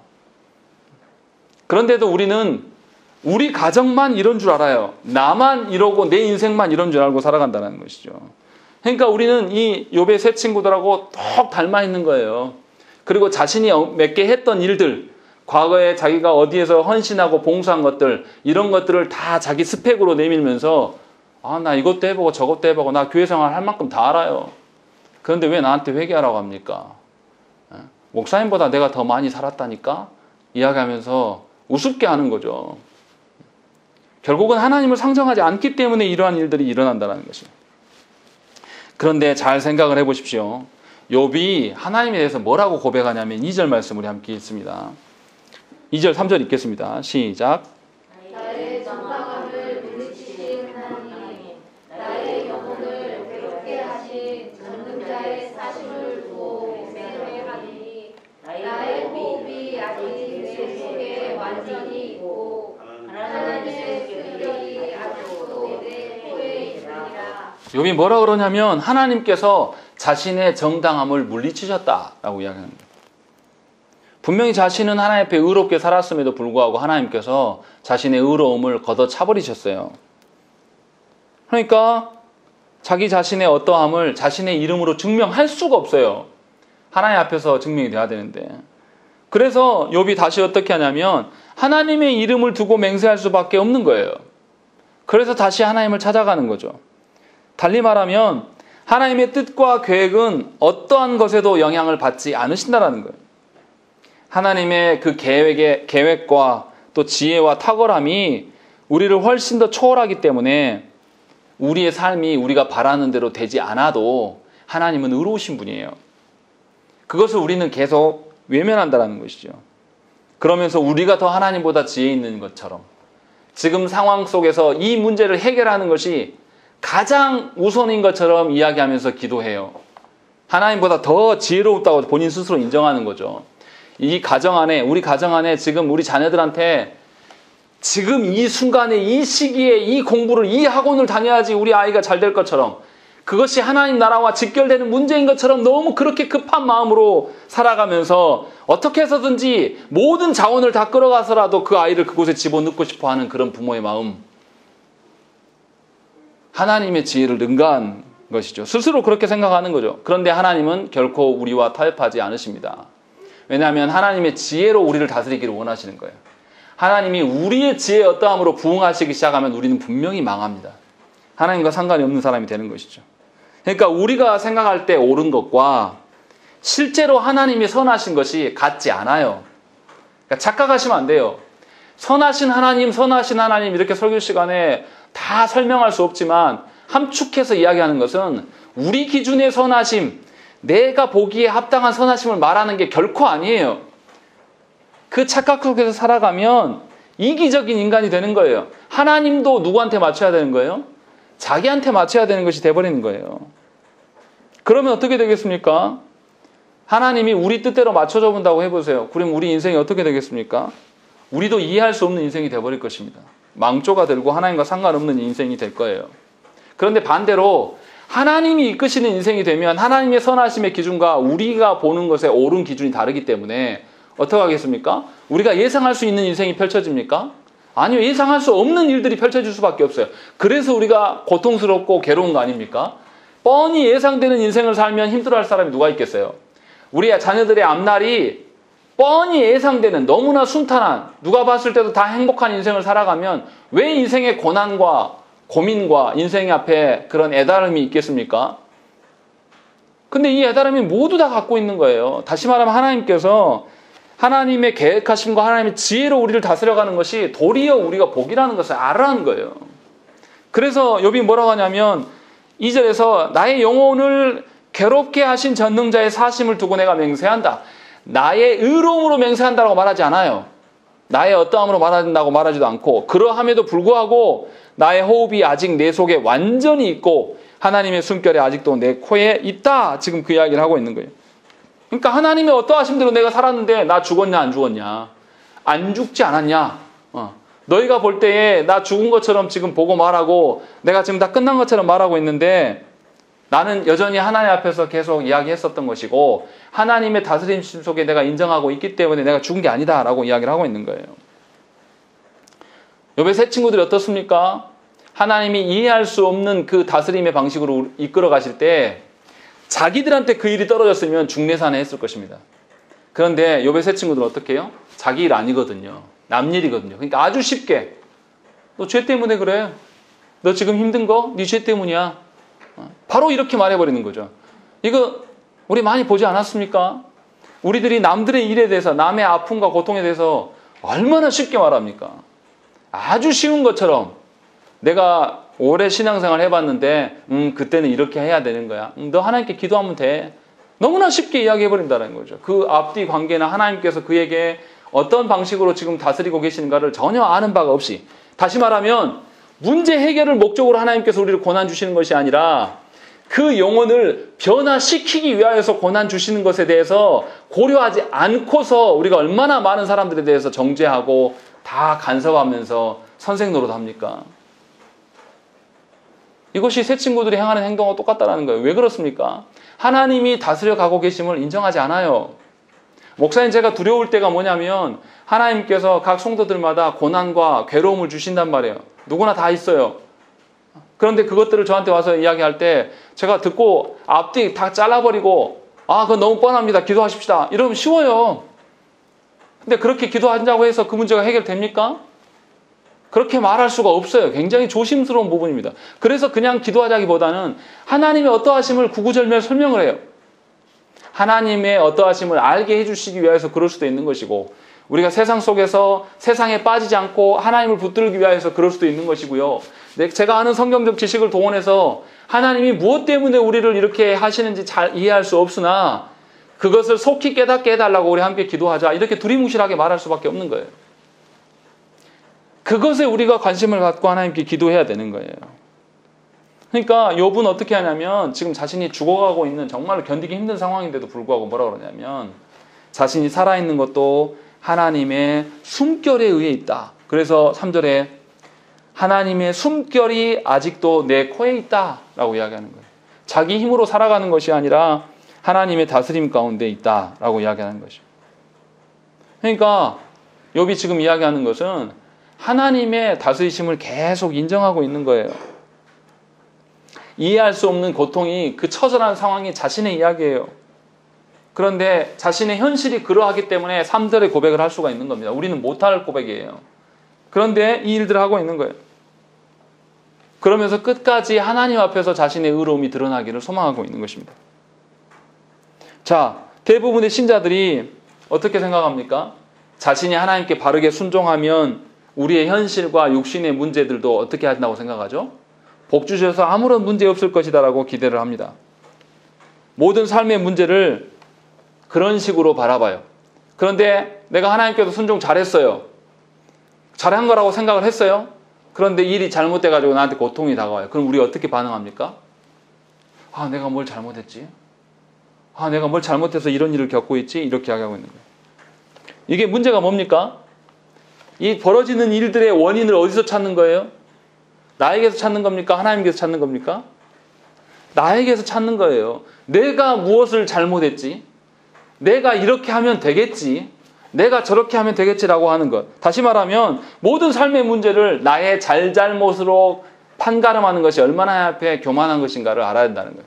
그런데도 우리는 우리 가정만 이런 줄 알아요. 나만 이러고 내 인생만 이런 줄 알고 살아간다는 것이죠. 그러니까 우리는 이 욥의 세 친구들하고 똑 닮아 있는 거예요. 그리고 자신이 몇 개 했던 일들, 과거에 자기가 어디에서 헌신하고 봉사한 것들, 이런 것들을 다 자기 스펙으로 내밀면서 나 이것도 해보고 저것도 해보고 나 교회 생활 할 만큼 다 알아요. 그런데 왜 나한테 회개하라고 합니까? 목사님보다 내가 더 많이 살았다니까? 이야기하면서 우습게 하는 거죠. 결국은 하나님을 상정하지 않기 때문에 이러한 일들이 일어난다는 것이에요. 그런데 잘 생각을 해보십시오. 욥이 하나님에 대해서 뭐라고 고백하냐면 2절 말씀 우리 함께 읽습니다. 2절 3절 읽겠습니다. 시작. 나의 정당함을 물리치신 하나님, 나의 영혼을 괴롭게 하신 전능자의 사심을 두고 맹세하니 나의 호흡이 아직 내 속에 완전히 있고 하나님의 능력이 아직도 내 코에 있느니라. 욥이 뭐라 그러냐면 하나님께서 자신의 정당함을 물리치셨다라고 이야기합니다. 분명히 자신은 하나님 앞에 의롭게 살았음에도 불구하고 하나님께서 자신의 의로움을 걷어차버리셨어요. 그러니까 자기 자신의 어떠함을 자신의 이름으로 증명할 수가 없어요. 하나님 앞에서 증명이 돼야 되는데. 그래서 욥이 다시 어떻게 하냐면 하나님의 이름을 두고 맹세할 수밖에 없는 거예요. 그래서 다시 하나님을 찾아가는 거죠. 달리 말하면 하나님의 뜻과 계획은 어떠한 것에도 영향을 받지 않으신다는 거예요. 하나님의 그 계획과 또 지혜와 탁월함이 우리를 훨씬 더 초월하기 때문에 우리의 삶이 우리가 바라는 대로 되지 않아도 하나님은 의로우신 분이에요. 그것을 우리는 계속 외면한다는 것이죠. 그러면서 우리가 더 하나님보다 지혜 있는 것처럼 지금 상황 속에서 이 문제를 해결하는 것이 가장 우선인 것처럼 이야기하면서 기도해요. 하나님보다 더 지혜롭다고 본인 스스로 인정하는 거죠. 이 가정 안에, 우리 가정 안에 지금 우리 자녀들한테 지금 이 순간에 이 시기에 이 공부를 이 학원을 다녀야지 우리 아이가 잘 될 것처럼 그것이 하나님 나라와 직결되는 문제인 것처럼 너무 그렇게 급한 마음으로 살아가면서 어떻게 해서든지 모든 자원을 다 끌어가서라도 그 아이를 그곳에 집어넣고 싶어 하는 그런 부모의 마음. 하나님의 지혜를 능가한 것이죠. 스스로 그렇게 생각하는 거죠. 그런데 하나님은 결코 우리와 타협하지 않으십니다. 왜냐하면 하나님의 지혜로 우리를 다스리기를 원하시는 거예요. 하나님이 우리의 지혜의 어떠함으로 부응하시기 시작하면 우리는 분명히 망합니다. 하나님과 상관이 없는 사람이 되는 것이죠. 그러니까 우리가 생각할 때 옳은 것과 실제로 하나님이 선하신 것이 같지 않아요. 그러니까 착각하시면 안 돼요. 선하신 하나님 이렇게 설교 시간에 다 설명할 수 없지만 함축해서 이야기하는 것은 우리 기준의 선하심, 내가 보기에 합당한 선하심을 말하는 게 결코 아니에요. 그 착각 속에서 살아가면 이기적인 인간이 되는 거예요. 하나님도 누구한테 맞춰야 되는 거예요? 자기한테 맞춰야 되는 것이 돼버리는 거예요. 그러면 어떻게 되겠습니까? 하나님이 우리 뜻대로 맞춰줘 본다고 해보세요. 그럼 우리 인생이 어떻게 되겠습니까? 우리도 이해할 수 없는 인생이 돼버릴 것입니다. 망조가 들고 하나님과 상관없는 인생이 될 거예요. 그런데 반대로 하나님이 이끄시는 인생이 되면 하나님의 선하심의 기준과 우리가 보는 것의 옳은 기준이 다르기 때문에 어떻게 하겠습니까? 우리가 예상할 수 있는 인생이 펼쳐집니까? 아니요. 예상할 수 없는 일들이 펼쳐질 수밖에 없어요. 그래서 우리가 고통스럽고 괴로운 거 아닙니까? 뻔히 예상되는 인생을 살면 힘들어할 사람이 누가 있겠어요? 우리 자녀들의 앞날이 뻔히 예상되는 너무나 순탄한, 누가 봤을 때도 다 행복한 인생을 살아가면 왜 인생의 고난과 고민과 인생 앞에 그런 애달음이 있겠습니까? 근데 이 애달음이 모두 다 갖고 있는 거예요. 다시 말하면 하나님께서 하나님의 계획하심과 하나님의 지혜로 우리를 다스려가는 것이 도리어 우리가 복이라는 것을 알아는 거예요. 그래서 욥이 뭐라고 하냐면 2절에서 나의 영혼을 괴롭게 하신 전능자의 사심을 두고 내가 맹세한다. 나의 의로움으로 맹세한다고 말하지 않아요. 나의 어떠함으로 말한다고 말하지도 않고 그러함에도 불구하고 나의 호흡이 아직 내 속에 완전히 있고 하나님의 숨결이 아직도 내 코에 있다. 지금 그 이야기를 하고 있는 거예요. 그러니까 하나님의 어떠하심대로 내가 살았는데 나 죽었냐 안 죽었냐? 안 죽지 않았냐? 너희가 볼 때에 나 죽은 것처럼 지금 보고 말하고 내가 지금 다 끝난 것처럼 말하고 있는데 나는 여전히 하나님 앞에서 계속 이야기했었던 것이고 하나님의 다스림 속에 내가 인정하고 있기 때문에 내가 죽은 게 아니다 라고 이야기를 하고 있는 거예요. 욥의 세 친구들이 어떻습니까? 하나님이 이해할 수 없는 그 다스림의 방식으로 이끌어 가실 때 자기들한테 그 일이 떨어졌으면 중내산해 했을 것입니다. 그런데 욥의 세 친구들은 어떻게 해요? 자기 일 아니거든요. 남 일이거든요. 그러니까 아주 쉽게 너 죄 때문에 그래. 너 지금 힘든 거 네 죄 때문이야. 바로 이렇게 말해버리는 거죠. 이거 우리 많이 보지 않았습니까? 우리들이 남들의 일에 대해서 남의 아픔과 고통에 대해서 얼마나 쉽게 말합니까? 아주 쉬운 것처럼 내가 오래 신앙생활 해봤는데 그때는 이렇게 해야 되는 거야. 너 하나님께 기도하면 돼. 너무나 쉽게 이야기해버린다는 거죠. 그 앞뒤 관계나 하나님께서 그에게 어떤 방식으로 지금 다스리고 계시는가를 전혀 아는 바가 없이, 다시 말하면 문제 해결을 목적으로 하나님께서 우리를 고난 주시는 것이 아니라 그 영혼을 변화시키기 위하여서 고난 주시는 것에 대해서 고려하지 않고서 우리가 얼마나 많은 사람들에 대해서 정죄하고 다 간섭하면서 선생 노릇합니까? 이것이 새 친구들이 행하는 행동과 똑같다는 거예요. 왜 그렇습니까? 하나님이 다스려 가고 계심을 인정하지 않아요. 목사님, 제가 두려울 때가 뭐냐면 하나님께서 각 성도들마다 고난과 괴로움을 주신단 말이에요. 누구나 다 있어요. 그런데 그것들을 저한테 와서 이야기할 때 제가 듣고 앞뒤 다 잘라버리고 그건 너무 뻔합니다. 기도하십시다. 이러면 쉬워요. 근데 그렇게 기도한다고 해서 그 문제가 해결됩니까? 그렇게 말할 수가 없어요. 굉장히 조심스러운 부분입니다. 그래서 그냥 기도하자기보다는 하나님의 어떠하심을 구구절절 설명을 해요. 하나님의 어떠하심을 알게 해주시기 위해서 그럴 수도 있는 것이고, 우리가 세상 속에서 세상에 빠지지 않고 하나님을 붙들기 위해서 그럴 수도 있는 것이고요. 제가 아는 성경적 지식을 동원해서 하나님이 무엇 때문에 우리를 이렇게 하시는지 잘 이해할 수 없으나 그것을 속히 깨닫게 해달라고 우리 함께 기도하자, 이렇게 두리뭉실하게 말할 수밖에 없는 거예요. 그것에 우리가 관심을 갖고 하나님께 기도해야 되는 거예요. 그러니까 욥은 어떻게 하냐면 지금 자신이 죽어가고 있는 정말로 견디기 힘든 상황인데도 불구하고 뭐라 그러냐면 자신이 살아있는 것도 하나님의 숨결에 의해 있다. 그래서 3절에 하나님의 숨결이 아직도 내 코에 있다 라고 이야기하는 거예요. 자기 힘으로 살아가는 것이 아니라 하나님의 다스림 가운데 있다 라고 이야기하는 것이죠. 그러니까 욥이 지금 이야기하는 것은 하나님의 다스리심을 계속 인정하고 있는 거예요. 이해할 수 없는 고통이, 그 처절한 상황이 자신의 이야기예요. 그런데 자신의 현실이 그러하기 때문에 3절의 고백을 할 수가 있는 겁니다. 우리는 못할 고백이에요. 그런데 이 일들을 하고 있는 거예요. 그러면서 끝까지 하나님 앞에서 자신의 의로움이 드러나기를 소망하고 있는 것입니다. 자, 대부분의 신자들이 어떻게 생각합니까? 자신이 하나님께 바르게 순종하면 우리의 현실과 육신의 문제들도 어떻게 한다고 생각하죠? 복 주셔서 아무런 문제 없을 것이다 라고 기대를 합니다. 모든 삶의 문제를 그런 식으로 바라봐요. 그런데 내가 하나님께서 순종 잘했어요. 잘한 거라고 생각을 했어요. 그런데 일이 잘못돼가지고 나한테 고통이 다가와요. 그럼 우리 어떻게 반응합니까? 아, 내가 뭘 잘못했지? 아, 내가 뭘 잘못해서 이런 일을 겪고 있지? 이렇게 하고 있는 거예요. 이게 문제가 뭡니까? 이 벌어지는 일들의 원인을 어디서 찾는 거예요? 나에게서 찾는 겁니까? 하나님께서 찾는 겁니까? 나에게서 찾는 거예요. 내가 무엇을 잘못했지? 내가 이렇게 하면 되겠지? 내가 저렇게 하면 되겠지라고 하는 것. 다시 말하면 모든 삶의 문제를 나의 잘잘못으로 판가름하는 것이 얼마나 앞에 교만한 것인가를 알아야 된다는 거예요.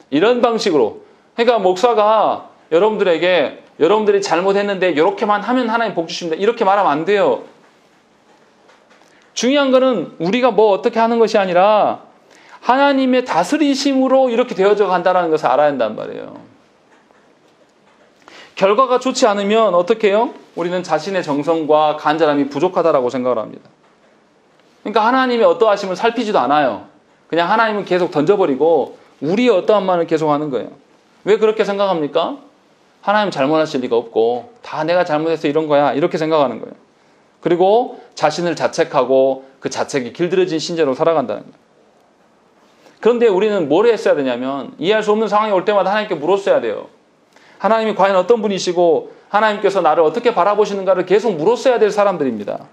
이런 방식으로. 그러니까 목사가 여러분들에게 여러분들이 잘못했는데 이렇게만 하면 하나님 복 주십니다. 이렇게 말하면 안 돼요. 중요한 거는 우리가 뭐 어떻게 하는 것이 아니라 하나님의 다스리심으로 이렇게 되어져 간다는 것을 알아야 한단 말이에요. 결과가 좋지 않으면 어떻게 해요? 우리는 자신의 정성과 간절함이 부족하다라고 생각을 합니다. 그러니까 하나님의 어떠하심을 살피지도 않아요. 그냥 하나님은 계속 던져버리고 우리의 어떠함만을 계속 하는 거예요. 왜 그렇게 생각합니까? 하나님 잘못하실 리가 없고 다 내가 잘못해서 이런 거야 이렇게 생각하는 거예요. 그리고 자신을 자책하고 그 자책이 길들여진 신자로 살아간다는 거예요. 그런데 우리는 뭘 했어야 되냐면 이해할 수 없는 상황이 올 때마다 하나님께 물었어야 돼요. 하나님이 과연 어떤 분이시고 하나님께서 나를 어떻게 바라보시는가를 계속 물었어야 될 사람들입니다.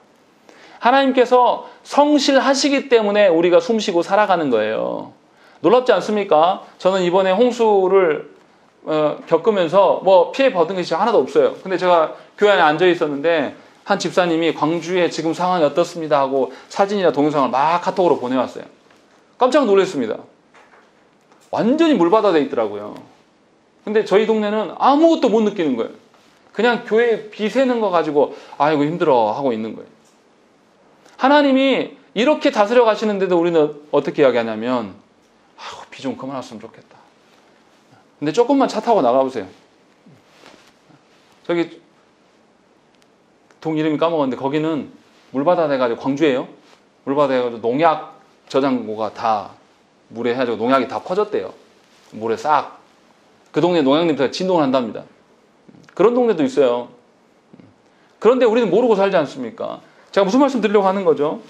하나님께서 성실하시기 때문에 우리가 숨쉬고 살아가는 거예요. 놀랍지 않습니까? 저는 이번에 홍수를 겪으면서 뭐 피해 받은 것이 하나도 없어요. 근데 제가 교회 안에 앉아 있었는데 한 집사님이 광주에 지금 상황이 어떻습니다 하고 사진이나 동영상을 막 카톡으로 보내왔어요. 깜짝 놀랐습니다. 완전히 물바다 돼 있더라고요. 근데 저희 동네는 아무것도 못 느끼는 거예요. 그냥 교회 비 새는 거 가지고 아이고 힘들어 하고 있는 거예요. 하나님이 이렇게 다스려 가시는데도 우리는 어떻게 이야기하냐면 비 좀 그만 왔으면 좋겠다. 근데 조금만 차 타고 나가보세요. 저기 동 이름이 까먹었는데 거기는 물바다 돼가지고 광주예요. 물바다 돼가지고 농약 저장고가 다 물에 해가지고 농약이 다 퍼졌대요. 물에 싹. 그 동네 농약 냄새가 진동을 한답니다. 그런 동네도 있어요. 그런데 우리는 모르고 살지 않습니까? 제가 무슨 말씀 드리려고 하는 거죠?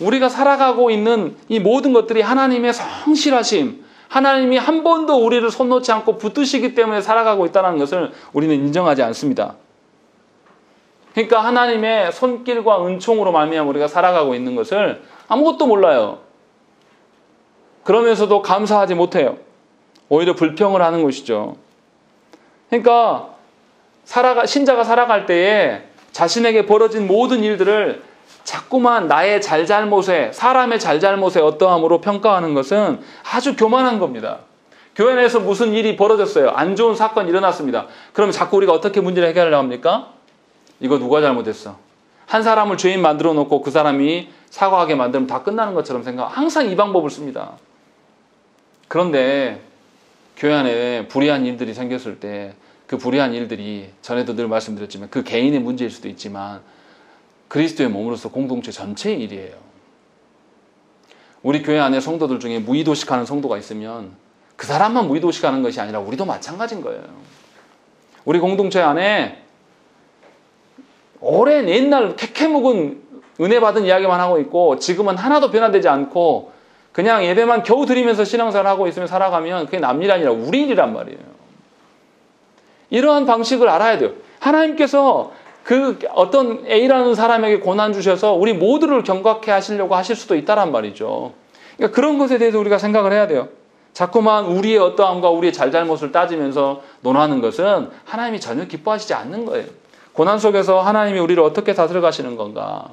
우리가 살아가고 있는 이 모든 것들이 하나님의 성실하심, 하나님이 한 번도 우리를 손 놓지 않고 붙드시기 때문에 살아가고 있다는 것을 우리는 인정하지 않습니다. 그러니까 하나님의 손길과 은총으로 말미암아 우리가 살아가고 있는 것을 아무것도 몰라요. 그러면서도 감사하지 못해요. 오히려 불평을 하는 것이죠. 그러니까 신자가 살아갈 때에 자신에게 벌어진 모든 일들을 자꾸만 나의 잘잘못에, 사람의 잘잘못에 어떠함으로 평가하는 것은 아주 교만한 겁니다. 교회 내에서 무슨 일이 벌어졌어요. 안 좋은 사건이 일어났습니다. 그럼 자꾸 우리가 어떻게 문제를 해결하려고 합니까? 이거 누가 잘못했어? 한 사람을 죄인 만들어 놓고 그 사람이 사과하게 만들면 다 끝나는 것처럼 항상 이 방법을 씁니다. 그런데 교회 안에 불의한 일들이 생겼을 때 그 불의한 일들이 전에도 늘 말씀드렸지만 그 개인의 문제일 수도 있지만 그리스도의 몸으로서 공동체 전체의 일이에요. 우리 교회 안에 성도들 중에 무의도식하는 성도가 있으면 그 사람만 무의도식하는 것이 아니라 우리도 마찬가지인 거예요. 우리 공동체 안에 오랜 옛날 캐캐묵은 은혜 받은 이야기만 하고 있고 지금은 하나도 변화되지 않고 그냥 예배만 겨우 드리면서 신앙생활 하고 있으면 살아가면 그게 남 일 아니라 우리 일이란 말이에요. 이러한 방식을 알아야 돼요. 하나님께서 그 어떤 A라는 사람에게 고난 주셔서 우리 모두를 경각해 하시려고 하실 수도 있다란 말이죠. 그러니까 그런 것에 대해서 우리가 생각을 해야 돼요. 자꾸만 우리의 어떠함과 우리의 잘잘못을 따지면서 논하는 것은 하나님이 전혀 기뻐하시지 않는 거예요. 고난 속에서 하나님이 우리를 어떻게 다스려 가시는 건가?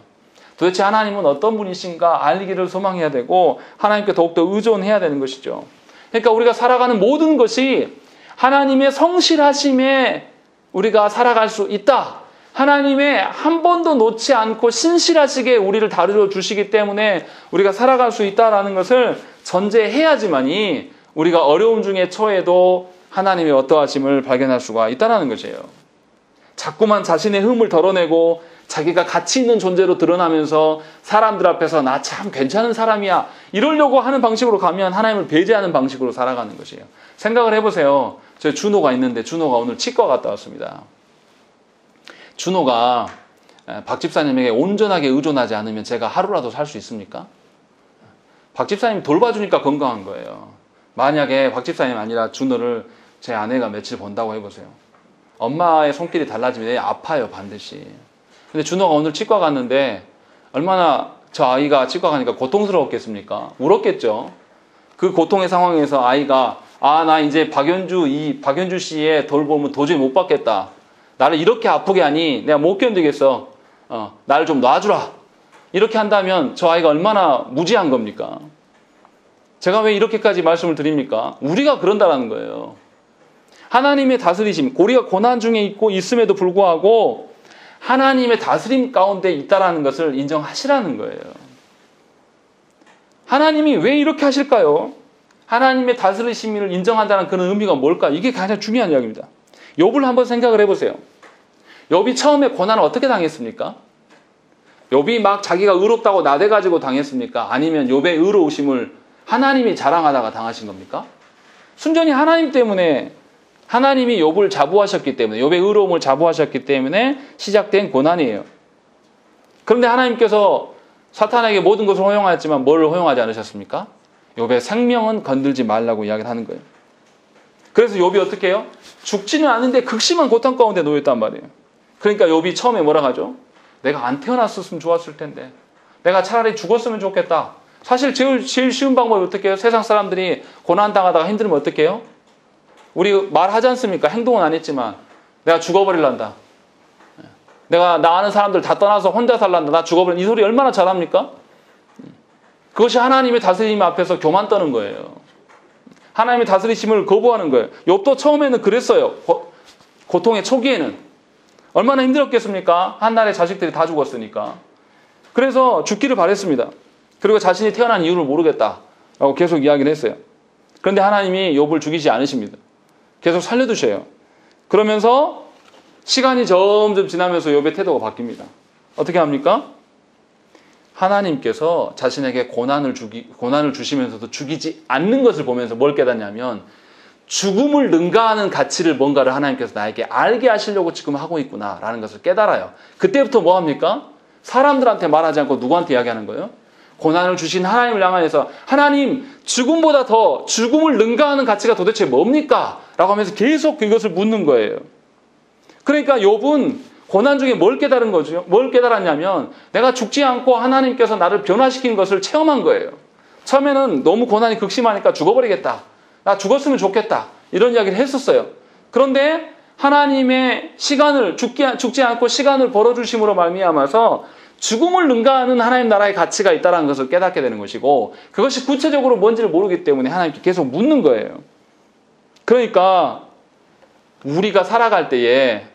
도대체 하나님은 어떤 분이신가 알기를 소망해야 되고 하나님께 더욱더 의존해야 되는 것이죠. 그러니까 우리가 살아가는 모든 것이 하나님의 성실하심에 우리가 살아갈 수 있다. 하나님의 한 번도 놓지 않고 신실하시게 우리를 다루어 주시기 때문에 우리가 살아갈 수 있다는 것을 전제해야지만이 우리가 어려움 중에 처해도 하나님의 어떠하심을 발견할 수가 있다는 것이에요. 자꾸만 자신의 흠을 덜어내고 자기가 가치 있는 존재로 드러나면서 사람들 앞에서 나 참 괜찮은 사람이야 이러려고 하는 방식으로 가면 하나님을 배제하는 방식으로 살아가는 것이에요. 생각을 해보세요. 저희 준호가 있는데 준호가 오늘 치과 갔다 왔습니다. 준호가 박 집사님에게 온전하게 의존하지 않으면 제가 하루라도 살 수 있습니까? 박 집사님 돌봐주니까 건강한 거예요. 만약에 박 집사님 아니라 준호를 제 아내가 며칠 본다고 해보세요. 엄마의 손길이 달라지면 애 아파요, 반드시. 근데 준호가 오늘 치과 갔는데 얼마나 저 아이가 치과 가니까 고통스러웠겠습니까? 울었겠죠. 그 고통의 상황에서 아이가 나 이제 박연주 씨의 돌봄은 도저히 못 받겠다. 나를 이렇게 아프게 하니 내가 못 견디겠어. 나를 좀 놔주라. 이렇게 한다면 저 아이가 얼마나 무지한 겁니까? 제가 왜 이렇게까지 말씀을 드립니까? 우리가 그런다라는 거예요. 하나님의 다스리심, 우리가 고난 중에 있음에도 불구하고 하나님의 다스림 가운데 있다라는 것을 인정하시라는 거예요. 하나님이 왜 이렇게 하실까요? 하나님의 다스리심을 인정한다는 그런 의미가 뭘까? 이게 가장 중요한 이야기입니다. 욥을 한번 생각을 해보세요. 욥이 처음에 고난을 어떻게 당했습니까? 욥이 막 자기가 의롭다고 나대가지고 당했습니까? 아니면 욥의 의로우심을 하나님이 자랑하다가 당하신 겁니까? 순전히 하나님 때문에, 하나님이 욥을 자부하셨기 때문에, 욥의 의로움을 자부하셨기 때문에 시작된 고난이에요. 그런데 하나님께서 사탄에게 모든 것을 허용하였지만 뭘 허용하지 않으셨습니까? 욥의 생명은 건들지 말라고 이야기를 하는 거예요. 그래서 욥이 어떻게 해요? 죽지는 않은데 극심한 고통 가운데 놓였단 말이에요. 그러니까 욥이 처음에 뭐라 하죠? 내가 안 태어났었으면 좋았을 텐데, 내가 차라리 죽었으면 좋겠다. 사실 제일 쉬운 방법이 어떻게 해요? 세상 사람들이 고난당하다가 힘들면 어떻게 해요? 우리 말하지 않습니까? 행동은 안 했지만 내가 죽어버릴란다. 내가 나 아는 사람들 다 떠나서 혼자 살란다. 나 죽어버린 이 소리 얼마나 잘합니까? 그것이 하나님의 다스림 앞에서 교만 떠는 거예요. 하나님의 다스리심을 거부하는 거예요. 욥도 처음에는 그랬어요. 고통의 초기에는. 얼마나 힘들었겠습니까? 한날에 자식들이 다 죽었으니까. 그래서 죽기를 바랬습니다. 그리고 자신이 태어난 이유를 모르겠다라고 계속 이야기를 했어요. 그런데 하나님이 욥을 죽이지 않으십니다. 계속 살려두셔요. 그러면서 시간이 점점 지나면서 욥의 태도가 바뀝니다. 어떻게 합니까? 하나님께서 자신에게 고난을 주시면서도 죽이지 않는 것을 보면서 뭘 깨닫냐면 죽음을 능가하는 가치를 뭔가를 하나님께서 나에게 알게 하시려고 지금 하고 있구나 라는 것을 깨달아요. 그때부터 뭐 합니까? 사람들한테 말하지 않고 누구한테 이야기하는 거예요? 고난을 주신 하나님을 향해서 하나님 죽음보다 더 죽음을 능가하는 가치가 도대체 뭡니까? 라고 하면서 계속 그것을 묻는 거예요. 그러니까 욥은 고난 중에 뭘 깨달은 거죠? 뭘 깨달았냐면 내가 죽지 않고 하나님께서 나를 변화시킨 것을 체험한 거예요. 처음에는 너무 고난이 극심하니까 죽어버리겠다. 나 죽었으면 좋겠다. 이런 이야기를 했었어요. 그런데 하나님의 시간을 죽지 않고 시간을 벌어주심으로 말미암아서 죽음을 능가하는 하나님 나라의 가치가 있다는 것을 깨닫게 되는 것이고 그것이 구체적으로 뭔지를 모르기 때문에 하나님께 계속 묻는 거예요. 그러니까 우리가 살아갈 때에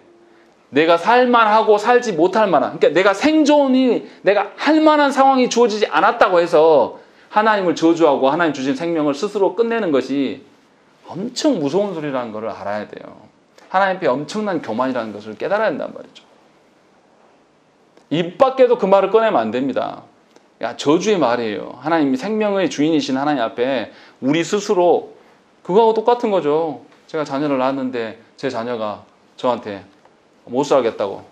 내가 살만하고 살지 못할 만한, 그러니까 내가 생존이 내가 할 만한 상황이 주어지지 않았다고 해서 하나님을 저주하고 하나님 주신 생명을 스스로 끝내는 것이 엄청 무서운 소리라는 것을 알아야 돼요. 하나님 앞에 엄청난 교만이라는 것을 깨달아야 된단 말이죠. 입 밖에도 그 말을 꺼내면 안 됩니다. 야, 저주의 말이에요. 하나님이 생명의 주인이신 하나님 앞에 우리 스스로 그거하고 똑같은 거죠. 제가 자녀를 낳았는데 제 자녀가 저한테 못 살겠다고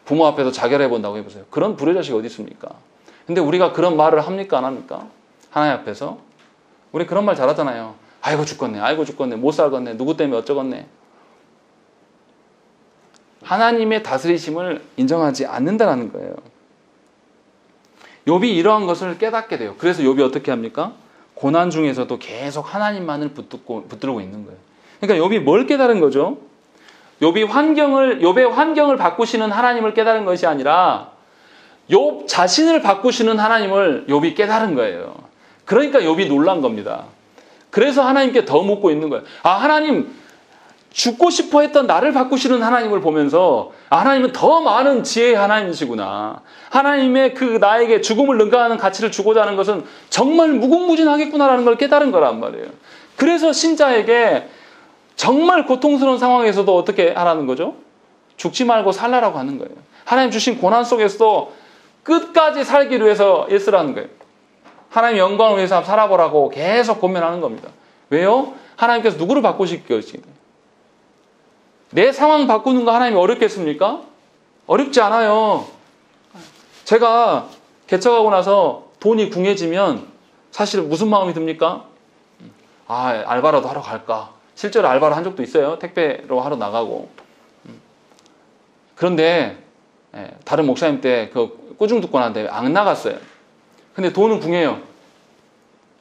부모 앞에서 자결해 본다고 해보세요. 그런 불효자식이 어디 있습니까? 근데 우리가 그런 말을 합니까? 안 합니까? 하나님 앞에서 우리 그런 말 잘하잖아요. 아이고 죽겠네, 아이고 죽겠네, 못 살겠네, 누구 때문에 어쩌겠네. 하나님의 다스리심을 인정하지 않는다는 거예요. 욥이 이러한 것을 깨닫게 돼요. 그래서 욥이 어떻게 합니까? 고난 중에서도 계속 하나님만을 붙들고 있는 거예요. 그러니까 욥이 뭘 깨달은 거죠? 욥의 환경을 바꾸시는 하나님을 깨달은 것이 아니라 욥 자신을 바꾸시는 하나님을 욥이 깨달은 거예요. 그러니까 욥이 놀란 겁니다. 그래서 하나님께 더 묻고 있는 거예요. 하나님 죽고 싶어 했던 나를 바꾸시는 하나님을 보면서 하나님은 더 많은 지혜의 하나님이시구나. 하나님의 그 나에게 죽음을 능가하는 가치를 주고자 하는 것은 정말 무궁무진하겠구나라는 걸 깨달은 거란 말이에요. 그래서 신자에게 정말 고통스러운 상황에서도 어떻게 하라는 거죠? 죽지 말고 살라라고 하는 거예요. 하나님 주신 고난 속에서도 끝까지 살기를 위해서 애쓰라는 거예요. 하나님 영광을 위해서 살아보라고 계속 고민하는 겁니다. 왜요? 하나님께서 누구를 바꾸실 것인가? 내 상황 바꾸는 거 하나님이 어렵겠습니까? 어렵지 않아요. 제가 개척하고 나서 돈이 궁해지면 사실 무슨 마음이 듭니까? 알바라도 하러 갈까? 실제로 알바를 한 적도 있어요. 택배로 하러 나가고. 그런데 다른 목사님 때 그 꾸중듣고나는데 안 나갔어요. 근데 돈은 궁해요.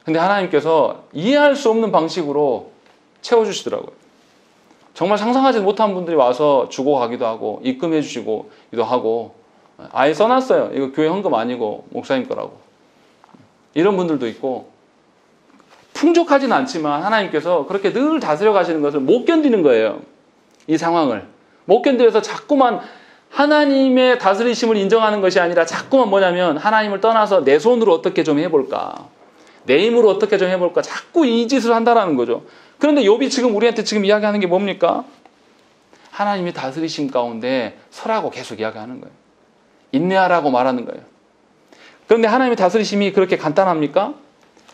근데 하나님께서 이해할 수 없는 방식으로 채워주시더라고요. 정말 상상하지 못한 분들이 와서 주고 가기도 하고 입금해 주시기도 하고, 아예 써놨어요. 이거 교회 헌금 아니고 목사님 거라고. 이런 분들도 있고, 풍족하진 않지만 하나님께서 그렇게 늘 다스려 가시는 것을 못 견디는 거예요. 이 상황을 못 견뎌서 자꾸만 하나님의 다스리심을 인정하는 것이 아니라 자꾸만 뭐냐면 하나님을 떠나서 내 손으로 어떻게 좀 해볼까, 내 힘으로 어떻게 좀 해볼까, 자꾸 이 짓을 한다라는 거죠. 그런데 욥이 지금 우리한테 지금 이야기하는 게 뭡니까? 하나님의 다스리심 가운데 서라고 계속 이야기하는 거예요. 인내하라고 말하는 거예요. 그런데 하나님의 다스리심이 그렇게 간단합니까?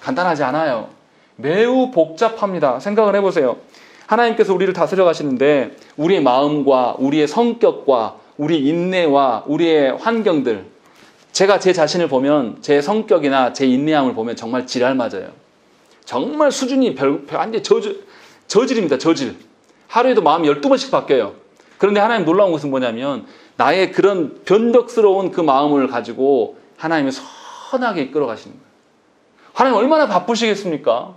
간단하지 않아요. 매우 복잡합니다. 생각을 해보세요. 하나님께서 우리를 다스려 가시는데 우리의 마음과 우리의 성격과 우리 인내와 우리의 환경들, 제가 제 자신을 보면 제 성격이나 제 인내함을 보면 정말 지랄 맞아요. 정말 수준이 완전 저질입니다. 저질. 하루에도 마음이 12번씩 바뀌어요. 그런데 하나님 놀라운 것은 뭐냐면 나의 그런 변덕스러운 그 마음을 가지고 하나님이 선하게 이끌어 가시는 거예요. 하나님 얼마나 바쁘시겠습니까?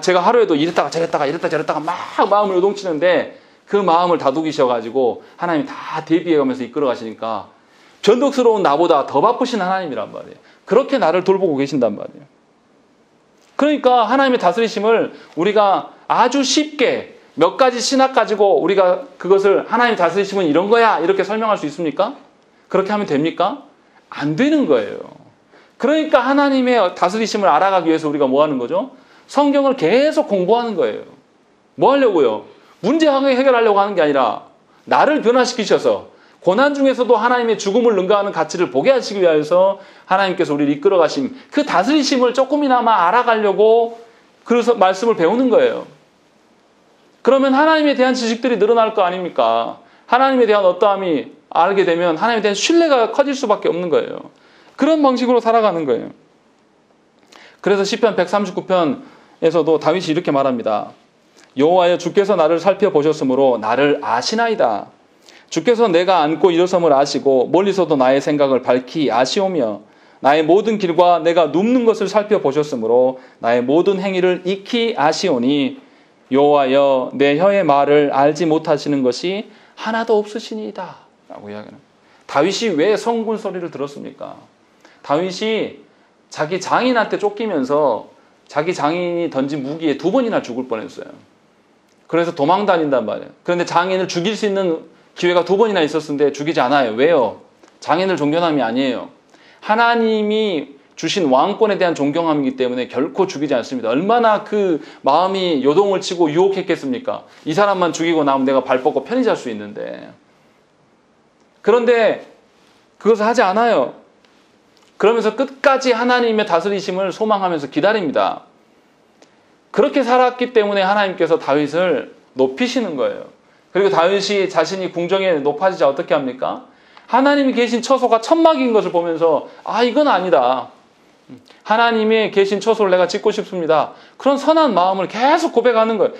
제가 하루에도 이랬다가 저랬다가 막 마음을 요동치는데 그 마음을 다독이셔가지고 하나님이 다 대비해가면서 이끌어 가시니까 변덕스러운 나보다 더 바쁘신 하나님이란 말이에요. 그렇게 나를 돌보고 계신단 말이에요. 그러니까 하나님의 다스리심을 우리가 아주 쉽게 몇 가지 신학 가지고 우리가 그것을 하나님 다스리심은 이런 거야 이렇게 설명할 수 있습니까? 그렇게 하면 됩니까? 안 되는 거예요. 그러니까 하나님의 다스리심을 알아가기 위해서 우리가 뭐 하는 거죠? 성경을 계속 공부하는 거예요. 뭐 하려고요? 문제 해결하려고 하는 게 아니라 나를 변화시키셔서 고난 중에서도 하나님의 죽음을 능가하는 가치를 보게 하시기 위해서 하나님께서 우리를 이끌어 가심, 그 다스리심을 조금이나마 알아가려고 그래서 말씀을 배우는 거예요. 그러면 하나님에 대한 지식들이 늘어날 거 아닙니까? 하나님에 대한 어떠함이 알게 되면 하나님에 대한 신뢰가 커질 수밖에 없는 거예요. 그런 방식으로 살아가는 거예요. 그래서 시편 139편에서도 다윗이 이렇게 말합니다. 여호와여, 주께서 나를 살펴보셨으므로 나를 아시나이다. 주께서 내가 앉고 일어섬을 아시고 멀리서도 나의 생각을 밝히 아시오며 나의 모든 길과 내가 눕는 것을 살펴보셨으므로 나의 모든 행위를 익히 아시오니 여호와여, 내 혀의 말을 알지 못하시는 것이 하나도 없으시니이다 라고 이야기합니다. 다윗이 왜 성군 소리를 들었습니까? 다윗이 자기 장인한테 쫓기면서 자기 장인이 던진 무기에 2번이나 죽을 뻔했어요. 그래서 도망 다닌단 말이에요. 그런데 장인을 죽일 수 있는 기회가 2번이나 있었는데 죽이지 않아요. 왜요? 장인을 존경함이 아니에요. 하나님이 주신 왕권에 대한 존경함이기 때문에 결코 죽이지 않습니다. 얼마나 그 마음이 요동을 치고 유혹했겠습니까? 이 사람만 죽이고 나면 내가 발 뻗고 편히 잘 수 있는데. 그런데 그것을 하지 않아요. 그러면서 끝까지 하나님의 다스리심을 소망하면서 기다립니다. 그렇게 살았기 때문에 하나님께서 다윗을 높이시는 거예요. 그리고 다윗이 자신이 궁정에 높아지자 어떻게 합니까? 하나님이 계신 처소가 천막인 것을 보면서 이건 아니다. 하나님이 계신 처소를 내가 짓고 싶습니다. 그런 선한 마음을 계속 고백하는 거예요.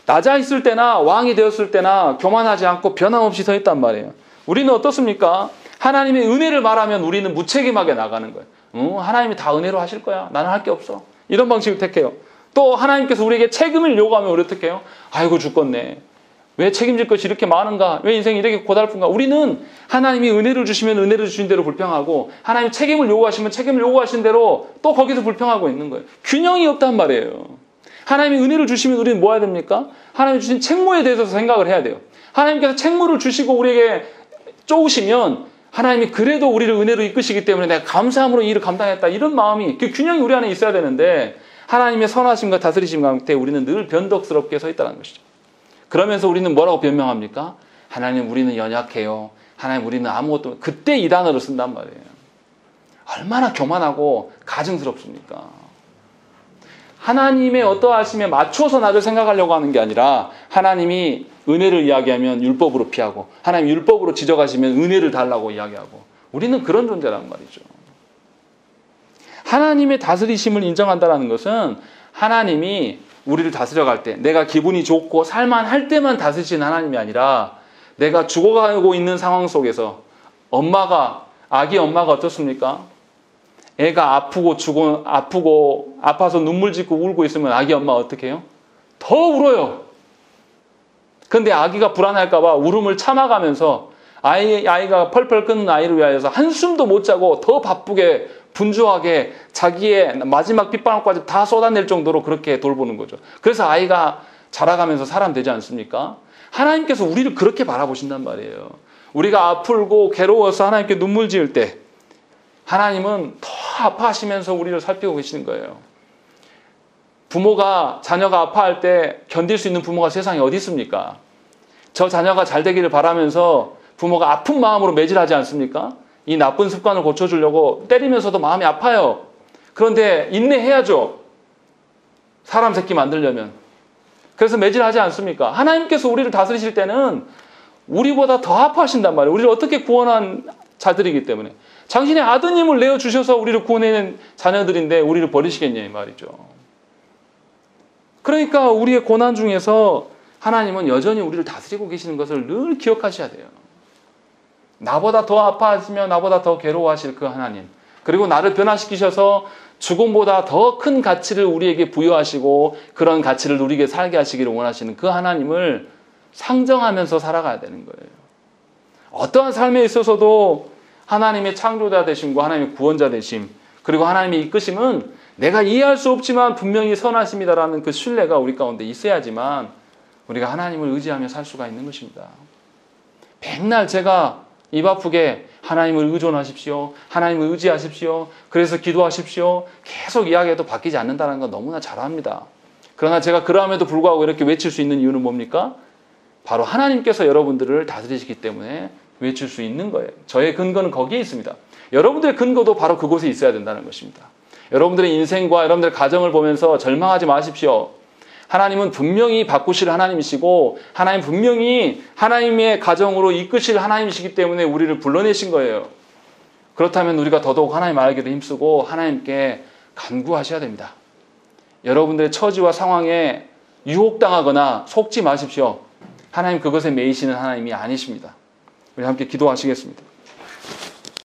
낮아 있을 때나 왕이 되었을 때나 교만하지 않고 변함없이 서 있단 말이에요. 우리는 어떻습니까? 하나님의 은혜를 말하면 우리는 무책임하게 나가는 거예요. 하나님이 다 은혜로 하실 거야. 나는 할 게 없어. 이런 방식을 택해요. 또 하나님께서 우리에게 책임을 요구하면 우리 어떻게 해요? 아이고 죽겠네. 왜 책임질 것이 이렇게 많은가? 왜 인생이 이렇게 고달픈가? 우리는 하나님이 은혜를 주시면 은혜를 주신 대로 불평하고 하나님이 책임을 요구하시면 책임을 요구하신 대로 또 거기서 불평하고 있는 거예요. 균형이 없단 말이에요. 하나님이 은혜를 주시면 우리는 뭐 해야 됩니까? 하나님이 주신 책무에 대해서 생각을 해야 돼요. 하나님께서 책무를 주시고 우리에게 쪼우시면 하나님이 그래도 우리를 은혜로 이끄시기 때문에 내가 감사함으로 이 일을 감당했다. 이런 마음이, 그 균형이 우리 안에 있어야 되는데 하나님의 선하심과 다스리심 가운데 우리는 늘 변덕스럽게 서 있다는 것이죠. 그러면서 우리는 뭐라고 변명합니까? 하나님 우리는 연약해요. 하나님 우리는 아무것도, 그때 이 단어를 쓴단 말이에요. 얼마나 교만하고 가증스럽습니까? 하나님의 어떠하심에 맞춰서 나를 생각하려고 하는 게 아니라 하나님이 은혜를 이야기하면 율법으로 피하고 하나님 율법으로 지적하시면 은혜를 달라고 이야기하고 우리는 그런 존재란 말이죠. 하나님의 다스리심을 인정한다는 것은 하나님이 우리를 다스려갈 때 내가 기분이 좋고 살만할 때만 다스리시는 하나님이 아니라 내가 죽어가고 있는 상황 속에서 아기 엄마가 어떻습니까? 애가 아파서 눈물 짓고 울고 있으면 아기 엄마가 어떻게 해요? 더 울어요. 근데 아기가 불안할까봐 울음을 참아가면서 아이가 펄펄 끓는 아이를 위하여서 한숨도 못 자고 더 바쁘게 분주하게 자기의 마지막 빗방울까지 다 쏟아낼 정도로 그렇게 돌보는 거죠. 그래서 아이가 자라가면서 사람 되지 않습니까? 하나님께서 우리를 그렇게 바라보신단 말이에요. 우리가 아프고 괴로워서 하나님께 눈물 지을 때 하나님은 더 아파하시면서 우리를 살피고 계시는 거예요. 자녀가 아파할 때 견딜 수 있는 부모가 세상에 어디 있습니까? 저 자녀가 잘 되기를 바라면서 부모가 아픈 마음으로 매질하지 않습니까? 이 나쁜 습관을 고쳐주려고 때리면서도 마음이 아파요. 그런데 인내해야죠. 사람 새끼 만들려면. 그래서 매질하지 않습니까? 하나님께서 우리를 다스리실 때는 우리보다 더 아파하신단 말이에요. 우리를 어떻게 구원한 자들이기 때문에. 당신의 아드님을 내어주셔서 우리를 구원해낸 자녀들인데 우리를 버리시겠냐 이 말이죠. 그러니까 우리의 고난 중에서 하나님은 여전히 우리를 다스리고 계시는 것을 늘 기억하셔야 돼요. 나보다 더 아파하시며 나보다 더 괴로워하실 그 하나님, 그리고 나를 변화시키셔서 죽음보다 더 큰 가치를 우리에게 부여하시고 그런 가치를 누리게 살게 하시기를 원하시는 그 하나님을 상정하면서 살아가야 되는 거예요. 어떠한 삶에 있어서도 하나님의 창조자 되심과 하나님의 구원자 되심, 그리고 하나님의 이끄심은 내가 이해할 수 없지만 분명히 선하심이다라는 그 신뢰가 우리 가운데 있어야지만 우리가 하나님을 의지하며 살 수가 있는 것입니다. 맨날 제가 입 아프게 하나님을 의존하십시오, 하나님을 의지하십시오, 그래서 기도하십시오 계속 이야기해도 바뀌지 않는다는 건 너무나 잘 압니다. 그러나 제가 그럼에도 불구하고 이렇게 외칠 수 있는 이유는 뭡니까? 바로 하나님께서 여러분들을 다스리시기 때문에 외칠 수 있는 거예요. 저의 근거는 거기에 있습니다. 여러분들의 근거도 바로 그곳에 있어야 된다는 것입니다. 여러분들의 인생과 여러분들의 가정을 보면서 절망하지 마십시오. 하나님은 분명히 바꾸실 하나님이시고 하나님 분명히 하나님의 가정으로 이끄실 하나님이시기 때문에 우리를 불러내신 거예요. 그렇다면 우리가 더더욱 하나님 알기를 힘쓰고 하나님께 간구하셔야 됩니다. 여러분들의 처지와 상황에 유혹당하거나 속지 마십시오. 하나님 그것에 매이시는 하나님이 아니십니다. 우리 함께 기도하시겠습니다.